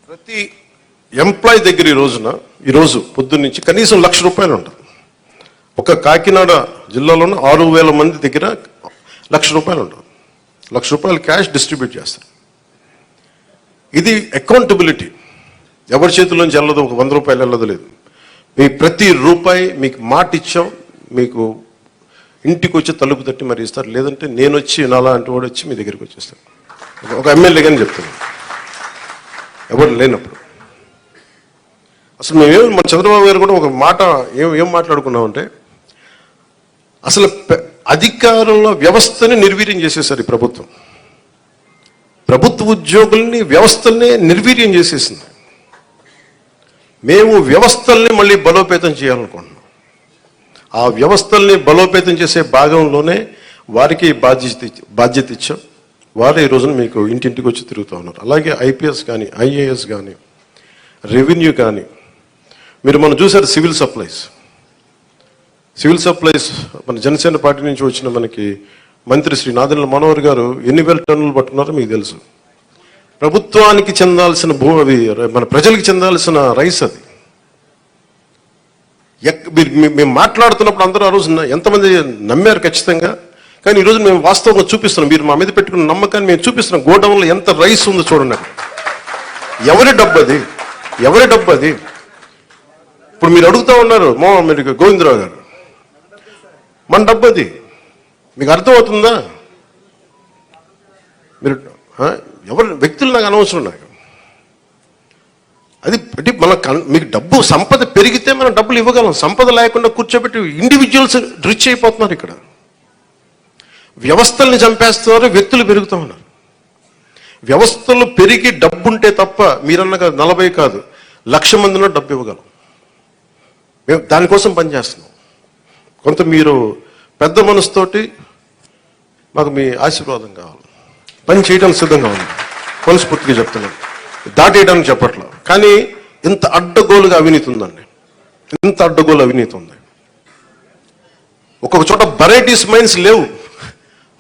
ప్రతి ఎంప్లాయీ దగ్గర ఈరోజు పొద్దున్న నుంచి కనీసం ₹1,00,000 ఉంటుంది. ఒక కాకినాడ జిల్లాలోనే 6,000 మంది దగ్గర ₹1,00,000 ఉంటుంది. ₹1,00,000 క్యాష్ డిస్ట్రిబ్యూట్ చేస్తారు. ఇది అకౌంటబిలిటీ. ఎవరి చేతుల్లోంచి వెళ్ళదు, ఒక ₹100 వెళ్ళదు లేదు. మీ ప్రతి రూపాయి మీకు మాట ఇచ్చాం, మీకు ఇంటికి వచ్చి తలుపు తట్టి మరి ఇస్తారు. లేదంటే నేను వచ్చి నాలాంటి వాడు వచ్చి మీ దగ్గరికి వచ్చేస్తాను. ఒక ఎమ్మెల్యే కానీ చెప్తాను, ఎవరు లేనప్పుడు. అసలు మేమేం మన చంద్రబాబు గారు కూడా ఒక మాట ఏం మాట్లాడుకున్నామంటే, అసలు అధికారుల వ్యవస్థని నిర్వీర్యం చేసేసారు ఈ ప్రభుత్వం. ప్రభుత్వ ఉద్యోగుల్ని, వ్యవస్థల్ని నిర్వీర్యం చేసేసింది. మేము వ్యవస్థల్ని మళ్ళీ బలోపేతం చేయాలనుకుంటున్నాం. ఆ వ్యవస్థల్ని బలోపేతం చేసే భాగంలోనే వారికి బాధ్యత ఇచ్చాం. వారు ఈ రోజున మీకు ఇంటింటికి వచ్చి తిరుగుతూ ఉన్నారు. అలాగే ఐపీఎస్ కానీ, ఐఏఎస్ కానీ, రెవెన్యూ కానీ, మీరు మనం చూసారు సివిల్ సప్లైస్ మన జనసేన పార్టీ నుంచి వచ్చిన మనకి మంత్రి శ్రీ నాదెండ్ల మనోహర్ గారు ఎన్ని వేల టన్నులు పట్టుకున్నారో మీకు తెలుసు. ప్రభుత్వానికి చెందాల్సిన అది మన ప్రజలకు చెందాల్సిన రైస్ అది. మేము మాట్లాడుతున్నప్పుడు అందరూ ఆ రోజు ఎంతమంది నమ్మారు ఖచ్చితంగా. కానీ ఈరోజు మేము వాస్తవంగా చూపిస్తున్నాం. మీరు మా మీద పెట్టుకున్న నమ్మకాన్ని మేము చూపిస్తున్నాం. గోడౌన్లో ఎంత రైస్ ఉందో చూడండి. ఎవరి డబ్బు అది? ఇప్పుడు మీరు అడుగుతూ ఉన్నారు మీరు గోవిందరావు గారు, మన డబ్బు అది. మీకు అర్థమవుతుందా? మీరు ఎవరు వ్యక్తులు నాకు అనవసరం. నాకు అది అంటే మీకు డబ్బు సంపద పెరిగితే మనం డబ్బులు ఇవ్వగలం. సంపద లేకుండా కూర్చోబెట్టి ఇండివిజువల్స్ రిచ్ అయిపోతున్నారు. ఇక్కడ వ్యవస్థల్ని చంపేస్తున్నారు, వ్యక్తులు పెరుగుతూ ఉన్నారు. వ్యవస్థలు పెరిగి డబ్బు ఉంటే తప్ప మీరన్నగా 40 కాదు 1,00,000 మందిలో డబ్బు ఇవ్వగలం. మేము దానికోసం పనిచేస్తున్నాం. కొంత మీరు పెద్ద మనసుతోటి మాకు మీ ఆశీర్వాదం కావాలి. పని చేయడానికి సిద్ధంగా ఉంది, మనస్ఫూర్తిగా చెప్తున్నాను. దాటేయడానికి చెప్పట్లా. కానీ ఇంత అడ్డగోలుగా అవినీతి ఉందండి. ఉంది. ఒక్కొక్క చోట వెరైటీస్ మైన్స్ లేవు.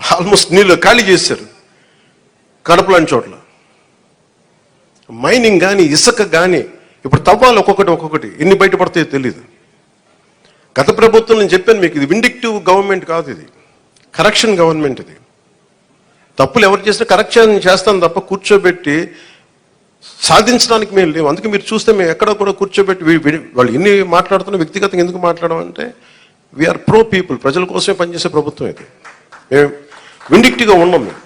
ఆల్మోస్ట్ నీళ్ళు ఖాళీ చేశారు. కడప లాంటి చోట్ల మైనింగ్ కానీ, ఇసుక కానీ ఇప్పుడు తవ్వాలి ఒక్కొక్కటి ఎన్ని బయటపడతాయో తెలియదు. గత ప్రభుత్వం నేను చెప్పాను మీకు, ఇది విండిక్టివ్ గవర్నమెంట్ కాదు, ఇది కరెక్షన్ గవర్నమెంట్. ఇది తప్పులు ఎవరు చేసినా కరెక్షన్ చేస్తాను తప్ప కూర్చోబెట్టి సాధించడానికి మేము లేవు. అందుకే మీరు చూస్తే మేము ఎక్కడ కూడా కూర్చోబెట్టి వాళ్ళు ఎన్ని మాట్లాడుతున్నా వ్యక్తిగతంగా ఎందుకు మాట్లాడమంటే వీఆర్ ప్రో పీపుల్, ప్రజల కోసమే పనిచేసే ప్రభుత్వం ఇది. మేము విండిక్టివ్గా ఉన్నాం. మేము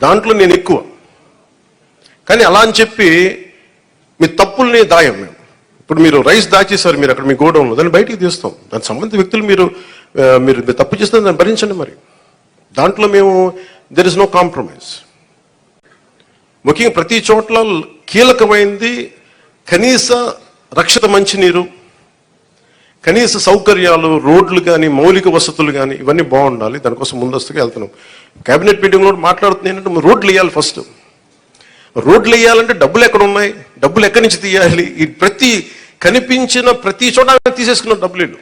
దాంట్లో నేను ఎక్కువ. కానీ అలా అని చెప్పి మీ తప్పుల్ని దాయం మేము. ఇప్పుడు మీరు రైస్ దాచేశారు, మీరు అక్కడ మీ గోడౌన్లో, దాన్ని బయటికి తీస్తాం. దానికి సంబంధించిన వ్యక్తులు మీరు తప్పు చేస్తే దాన్ని భరించండి. మరి దాంట్లో మేము దెర్ ఇస్ నో కాంప్రమైజ్. ముఖ్యంగా ప్రతి చోట్ల కీలకమైంది కనీస రక్షిత మంచినీరు, కనీస సౌకర్యాలు, రోడ్లు కానీ, మౌలిక వసతులు కానీ ఇవన్నీ బాగుండాలి. దానికోసం ముందస్తుగా వెళ్తున్నాం. కేబినెట్ మీటింగ్లో మాట్లాడుతుంది ఏంటంటే రోడ్లు వేయాలి. ఫస్ట్ రోడ్లు వేయాలంటే డబ్బులు ఎక్కడ ఉన్నాయి, డబ్బులు ఎక్కడి నుంచి తీయాలి? ఈ కనిపించిన ప్రతి చోట తీసేసుకున్న డబ్బులు.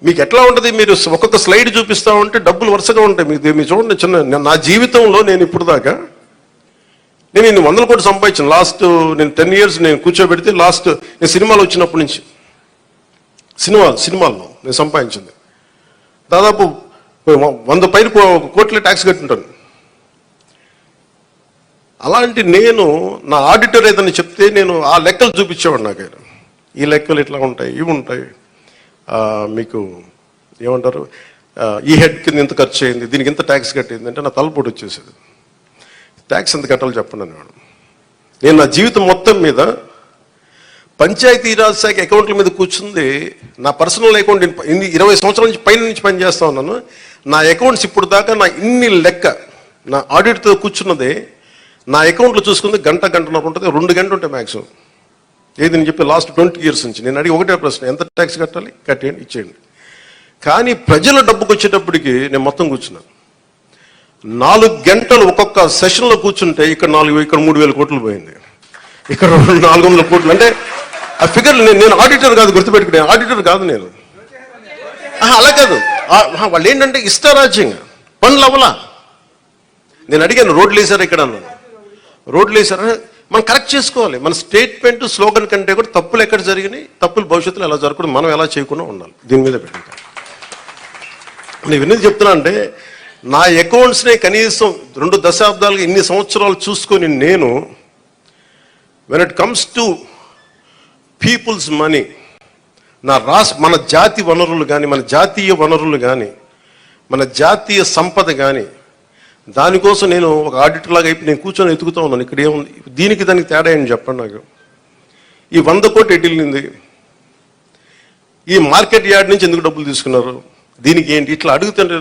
మీకు ఎట్లా ఉంటుంది, మీరు ఒక్కొక్క స్లైడ్ చూపిస్తా ఉంటే డబ్బులు వరుసగా ఉంటాయి. మీరు చూడండి, నా జీవితంలో నేను ఇప్పుడు దాకా నేను 100 కోట్లు సంపాదించాను. లాస్ట్ నేను 10 years నేను కూర్చోబెడితే నేను సినిమాలు వచ్చినప్పటి నుంచి సినిమాల్లో నేను సంపాదించింది దాదాపు 100 పైన కోట్ల ట్యాక్స్ కట్టుంటాను. అలాంటి నేను నా ఆడిటర్ ఏదైనా చెప్తే నేను ఆ లెక్కలు చూపించేవాడు. నాకు ఆయన ఈ లెక్కలు ఇట్లా ఉంటాయి, ఇవి ఉంటాయి, మీకు ఏమంటారు, ఈ హెడ్ కింద ఇంత ఖర్చు అయింది, దీనికి ఇంత ట్యాక్స్ కట్టింది అంటే నా తలపోటు వచ్చేసేది. ట్యాక్స్ ఎంత కట్టాలో చెప్పండి అనేవాడు. నేను నా జీవితం మొత్తం మీద పంచాయతీరాజ్ శాఖ అకౌంట్ల మీద కూర్చుంది. నా పర్సనల్ అకౌంట్ 20 సంవత్సరాల నుంచి పైన నుంచి పనిచేస్తా ఉన్నాను. నా అకౌంట్స్ ఇప్పుడు దాకా నా ఇన్ని లెక్క నా ఆడిట్తో కూర్చున్నదే నా అకౌంట్లో చూసుకుంది గంటన్నర ఉంటుంది, 2 గంటలు ఉంటాయి మ్యాక్సిమం. ఏది నేను చెప్పి లాస్ట్ 20 years నుంచి నేను అడిగి ఒకటే ప్రశ్న, ఎంత ట్యాక్స్ కట్టాలి, కట్టేయండి, ఇచ్చేయండి. కానీ ప్రజల డబ్బుకు వచ్చేటప్పటికి నేను మొత్తం కూర్చున్నాను. 4 గంటలు ఒక్కొక్క సెషన్లో కూర్చుంటే ఇక్కడ 3,000 కోట్లు పోయింది, ఇక్కడ 400 కోట్లు. అంటే ఆ ఫిగర్లు నేను ఆడిటర్ కాదు, గుర్తుపెట్టుకునే ఆడిటర్ కాదు నేను. అలా కాదు, వాళ్ళు ఏంటంటే ఇష్టారాజ్యంగా పనులు అవ్వలా. నేను అడిగాను, రోడ్లు వేసారా ఇక్కడ అన్నాను. రోడ్లు వేసారా, మనం కరెక్ట్ చేసుకోవాలి. మన స్టేట్మెంట్ స్లోగన్ కంటే కూడా తప్పులు ఎక్కడ జరిగినాయి, తప్పులు భవిష్యత్తులో ఎలా జరగకూడదు, మనం ఎలా చేయకుండా ఉండాలి, దీని మీద పెట్టింది. నేను ఎందుకు చెప్తున్నా అంటే నా అకౌంట్స్ని కనీసం 2 దశాబ్దాలుగా ఇన్ని సంవత్సరాలు చూసుకొని నేను when it comes to peoples money, మన జాతి వనరులు కానీ, మన జాతీయ వనరులు కానీ, మన జాతీయ సంపద కానీ, దానికోసం నేను ఒక ఆడిటర్ లాగా అయిపోయి నేను కూర్చొని ఎతుకుతూ ఉన్నాను. ఇక్కడ ఏముంది, దీనికి దానికి తేడా అని చెప్పండి నాకు. ఈ 100 కోట్లు ఎటు వెళ్ళింది, ఈ మార్కెట్ యార్డ్ నుంచి ఎందుకు డబ్బులు తీసుకున్నారు, దీనికి ఏంటి, ఇట్లా అడుగుతుంటే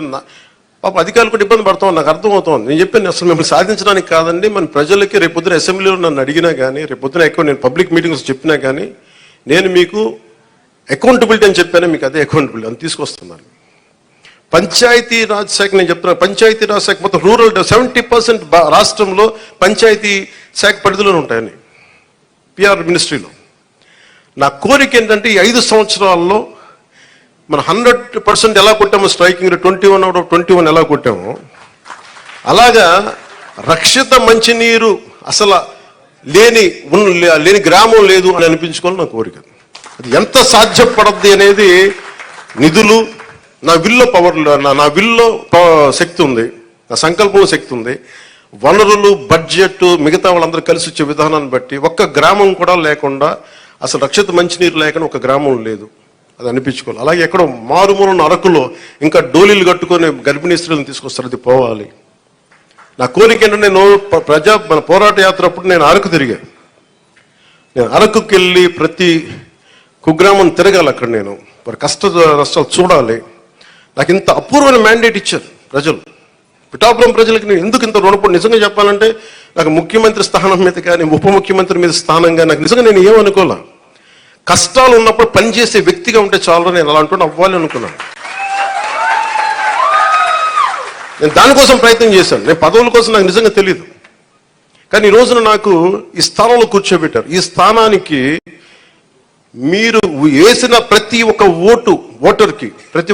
పాప అధికారులు కూడా ఇబ్బంది పడతాం. నాకు అర్థమవుతుంది. నేను చెప్పాను, అసలు మిమ్మల్ని సాధించడానికి కాదండి, మన ప్రజలకి రేపొద్దున అసెంబ్లీలో నన్ను అడిగినా కానీ, రేపొద్దున ఎక్కువ నేను పబ్లిక్ మీటింగ్స్ చెప్పినా కానీ, నేను మీకు అకౌంటబిలిటీ అని చెప్పాను, మీకు అదే అకౌంటబిలిటీ అని తీసుకొస్తున్నాను. పంచాయతీ రాజ్ శాఖ నేను చెప్తున్నాను, పంచాయతీ రాజ్ శాఖ మొత్తం రూరల్ 70% రాష్ట్రంలో పంచాయతీ శాఖ పరిధిలోనే ఉంటాయని పిఆర్ మినిస్ట్రీలో. నా కోరిక ఏంటంటే ఈ 5 సంవత్సరాల్లో మనం 100% ఎలా కొట్టామో స్ట్రైకింగ్ 21 out of 21 ఎలా కొట్టామో అలాగా రక్షిత మంచినీరు అసలు లేని గ్రామం లేదు అని అనిపించుకోవాలి నా కోరిక. అది ఎంత సాధ్యపడద్ది అనేది నిధులు, నా విల్లో పవర్, నా విల్లో శక్తి ఉంది, నా సంకల్పంలో శక్తి ఉంది, వనరులు, బడ్జెట్, మిగతా వాళ్ళందరూ కలిసి వచ్చే విధానాన్ని బట్టి ఒక్క గ్రామం కూడా లేకుండా అసలు రక్షిత మంచినీరు లేకుండా ఒక గ్రామం లేదు, అది అనిపించుకోవాలి. అలాగే ఎక్కడో మారుమూలన్న అరకులో ఇంకా డోలీలు కట్టుకొని గర్భిణీ స్త్రీలను తీసుకొస్తారు, అది పోవాలి. నా కోరిక ఏంటంటే నేను మన పోరాట యాత్ర అప్పుడు నేను అరకు తిరిగాను. నేను అరకుకి వెళ్ళి ప్రతి కుగ్రామం తిరగాలి, అక్కడ నేను వారి నష్టాలు చూడాలి. నాకు ఇంత అపూర్వమైన మ్యాండేట్ ఇచ్చారు ప్రజలు, పిఠాపురం ప్రజలకి. నేను ఎందుకు ఇంత రుణపడి, నిజంగా చెప్పాలంటే నాకు ముఖ్యమంత్రి స్థానం మీద కానీ ఉప ముఖ్యమంత్రి మీద స్థానం కానీ నాకు నిజంగా నేను ఏమనుకోలే. కష్టాలు ఉన్నప్పుడు పనిచేసే వ్యక్తిగా ఉంటే చాలా నేను అలా అంటూ అవ్వాలి అనుకున్నాను. నేను దానికోసం ప్రయత్నం చేశాను. నేను పదవుల కోసం నాకు నిజంగా తెలియదు, కానీ ఈ రోజున నాకు ఈ స్థానంలో కూర్చోబెట్టారు. ఈ స్థానానికి మీరు వేసిన ప్రతి ఒక్క ఓటర్కి, ప్రతి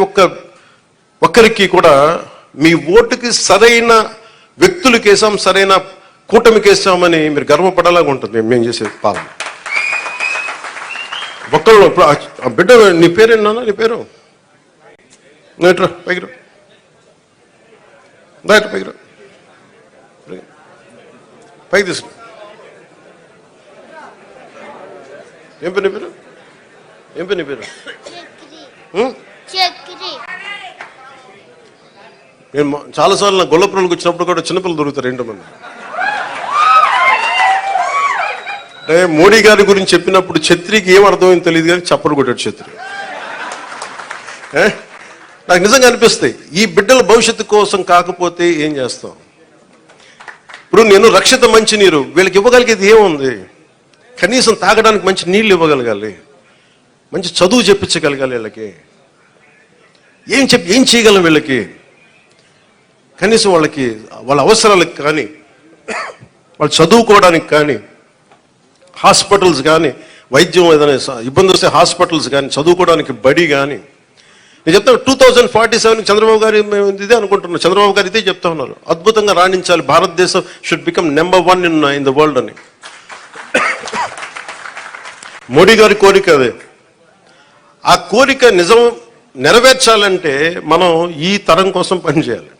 ఒక్కరికి కూడా మీ ఓటుకి సరైన వ్యక్తులకు వేసాం, సరైన కూటమికి వేసామని మీరు గర్వపడేలాగా ఉంటుంది మేము చేసే పాలన. ఒక్కళ్ళు ఇప్పుడు ఆ బిడ్డ, నీ పేరేనా? నీ పేరు నేట్రా పైకి రా, పైకి రా, పైకి తీసుకురా. ఏం పేరు నీ పేరు? ఏం పేరు నీ పేరు? నేను చాలాసార్లు నా గొల్లపురంకి వచ్చినప్పుడు కూడా చిన్నపిల్లలు దొరుకుతారు 2 మంది. అంటే మోడీ గారి గురించి చెప్పినప్పుడు ఛత్రికి ఏం అర్థమైంది తెలియదు కానీ చప్పలు కొట్టాడు ఛత్రి. నాకు నిజంగా అనిపిస్తాయి, ఈ బిడ్డల భవిష్యత్తు కోసం కాకపోతే ఏం చేస్తాం? ఇప్పుడు నేను రక్షిత మంచినీరు వీళ్ళకి ఇవ్వగలిగేది ఏముంది? కనీసం తాగడానికి మంచి నీళ్ళు ఇవ్వగలగాలి, మంచి చదువు చెప్పించగలగాలి వీళ్ళకి. ఏం చేయగలం వీళ్ళకి? కనీసం వాళ్ళ అవసరాలకు కానీ, వాళ్ళు చదువుకోవడానికి కానీ, హాస్పిటల్స్ కానీ, వైద్యం ఏదైనా ఇబ్బంది వస్తే హాస్పిటల్స్ కానీ, చదువుకోవడానికి బడి కానీ. నేను చెప్తాను 2047 చంద్రబాబు గారు ఇదే అనుకుంటున్నాను, చంద్రబాబు గారు ఇదే చెప్తా ఉన్నారు, అద్భుతంగా రాణించాలి, భారతదేశం should become number 1 in the world అని. మోడీ గారి కోరిక అదే. ఆ కోరిక నెరవేర్చాలంటే మనం ఈ తరం కోసం పనిచేయాలి.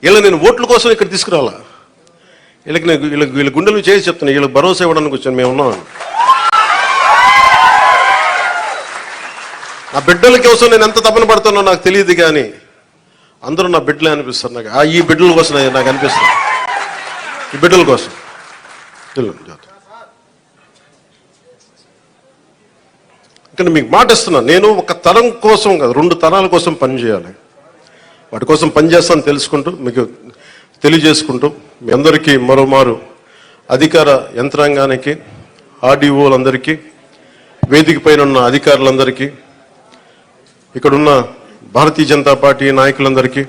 ఇలా నేను ఓట్ల కోసం ఇక్కడ తీసుకురావాలా? వీళ్ళ గుండెలు చేసి చెప్తున్నా, వీళ్ళకి భరోసా ఇవ్వడానికి వచ్చాను, మేము ఉన్నామని. నా బిడ్డల కోసం నేను ఎంత తపన పడుతున్నా నాకు తెలియదు, కానీ అందరూ నా బిడ్డలే అనిపిస్తారు నాకు. ఈ బిడ్డల కోసం నాకు అనిపిస్తుంది, ఈ బిడ్డల కోసం. ఇక్కడ మీకు మాట ఇస్తున్నా, నేను ఒక తరం కోసం కాదు 2 తరాల కోసం పనిచేయాలి. వాటి కోసం పనిచేస్తాను తెలుసుకుంటూ, మీకు తెలియజేసుకుంటూ, మీ అందరికీ మరోమారు అధికార యంత్రాంగానికి, ఆర్డీఓలందరికీ, వేదిక పైన ఉన్న అధికారులందరికీ, ఇక్కడున్న భారతీయ జనతా పార్టీ నాయకులందరికీ,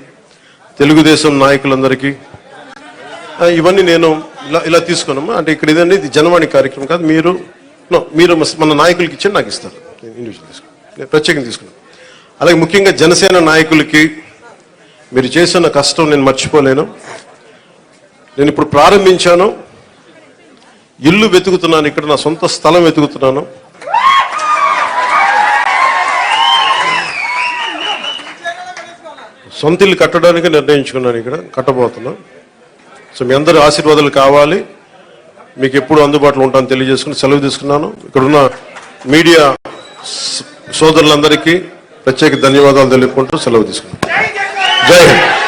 తెలుగుదేశం నాయకులందరికీ, ఇవన్నీ నేను ఇలా తీసుకున్నాము. అంటే ఇక్కడ ఇదండి, ఇది జనవాణి కార్యక్రమం కాదు. మీరు మన నాయకులకి ఇచ్చి నాకు ఇస్తారు, ఇండివిజువల్ తీసుకున్నాను, ప్రత్యేకంగా తీసుకున్నాను. అలాగే ముఖ్యంగా జనసేన నాయకులకి మీరు చేసిన కష్టం నేను మర్చిపోలేను. నేను ఇప్పుడు ప్రారంభించాను, ఇల్లు వెతుకుతున్నాను, ఇక్కడ నా సొంత స్థలం వెతుకుతున్నాను. సొంత ఇల్లు కట్టడానికి నిర్ణయించుకున్నాను, ఇక్కడ కట్టబోతున్నాను. సో మీ అందరి ఆశీర్వాదాలు కావాలి, మీకు ఎప్పుడు అందుబాటులో ఉంటాను తెలియజేసుకుని సెలవు తీసుకున్నాను. ఇక్కడున్న మీడియా సోదరులందరికీ ప్రత్యేక ధన్యవాదాలు తెలుపుకుంటూ సెలవు తీసుకున్నాను. జై హింద్.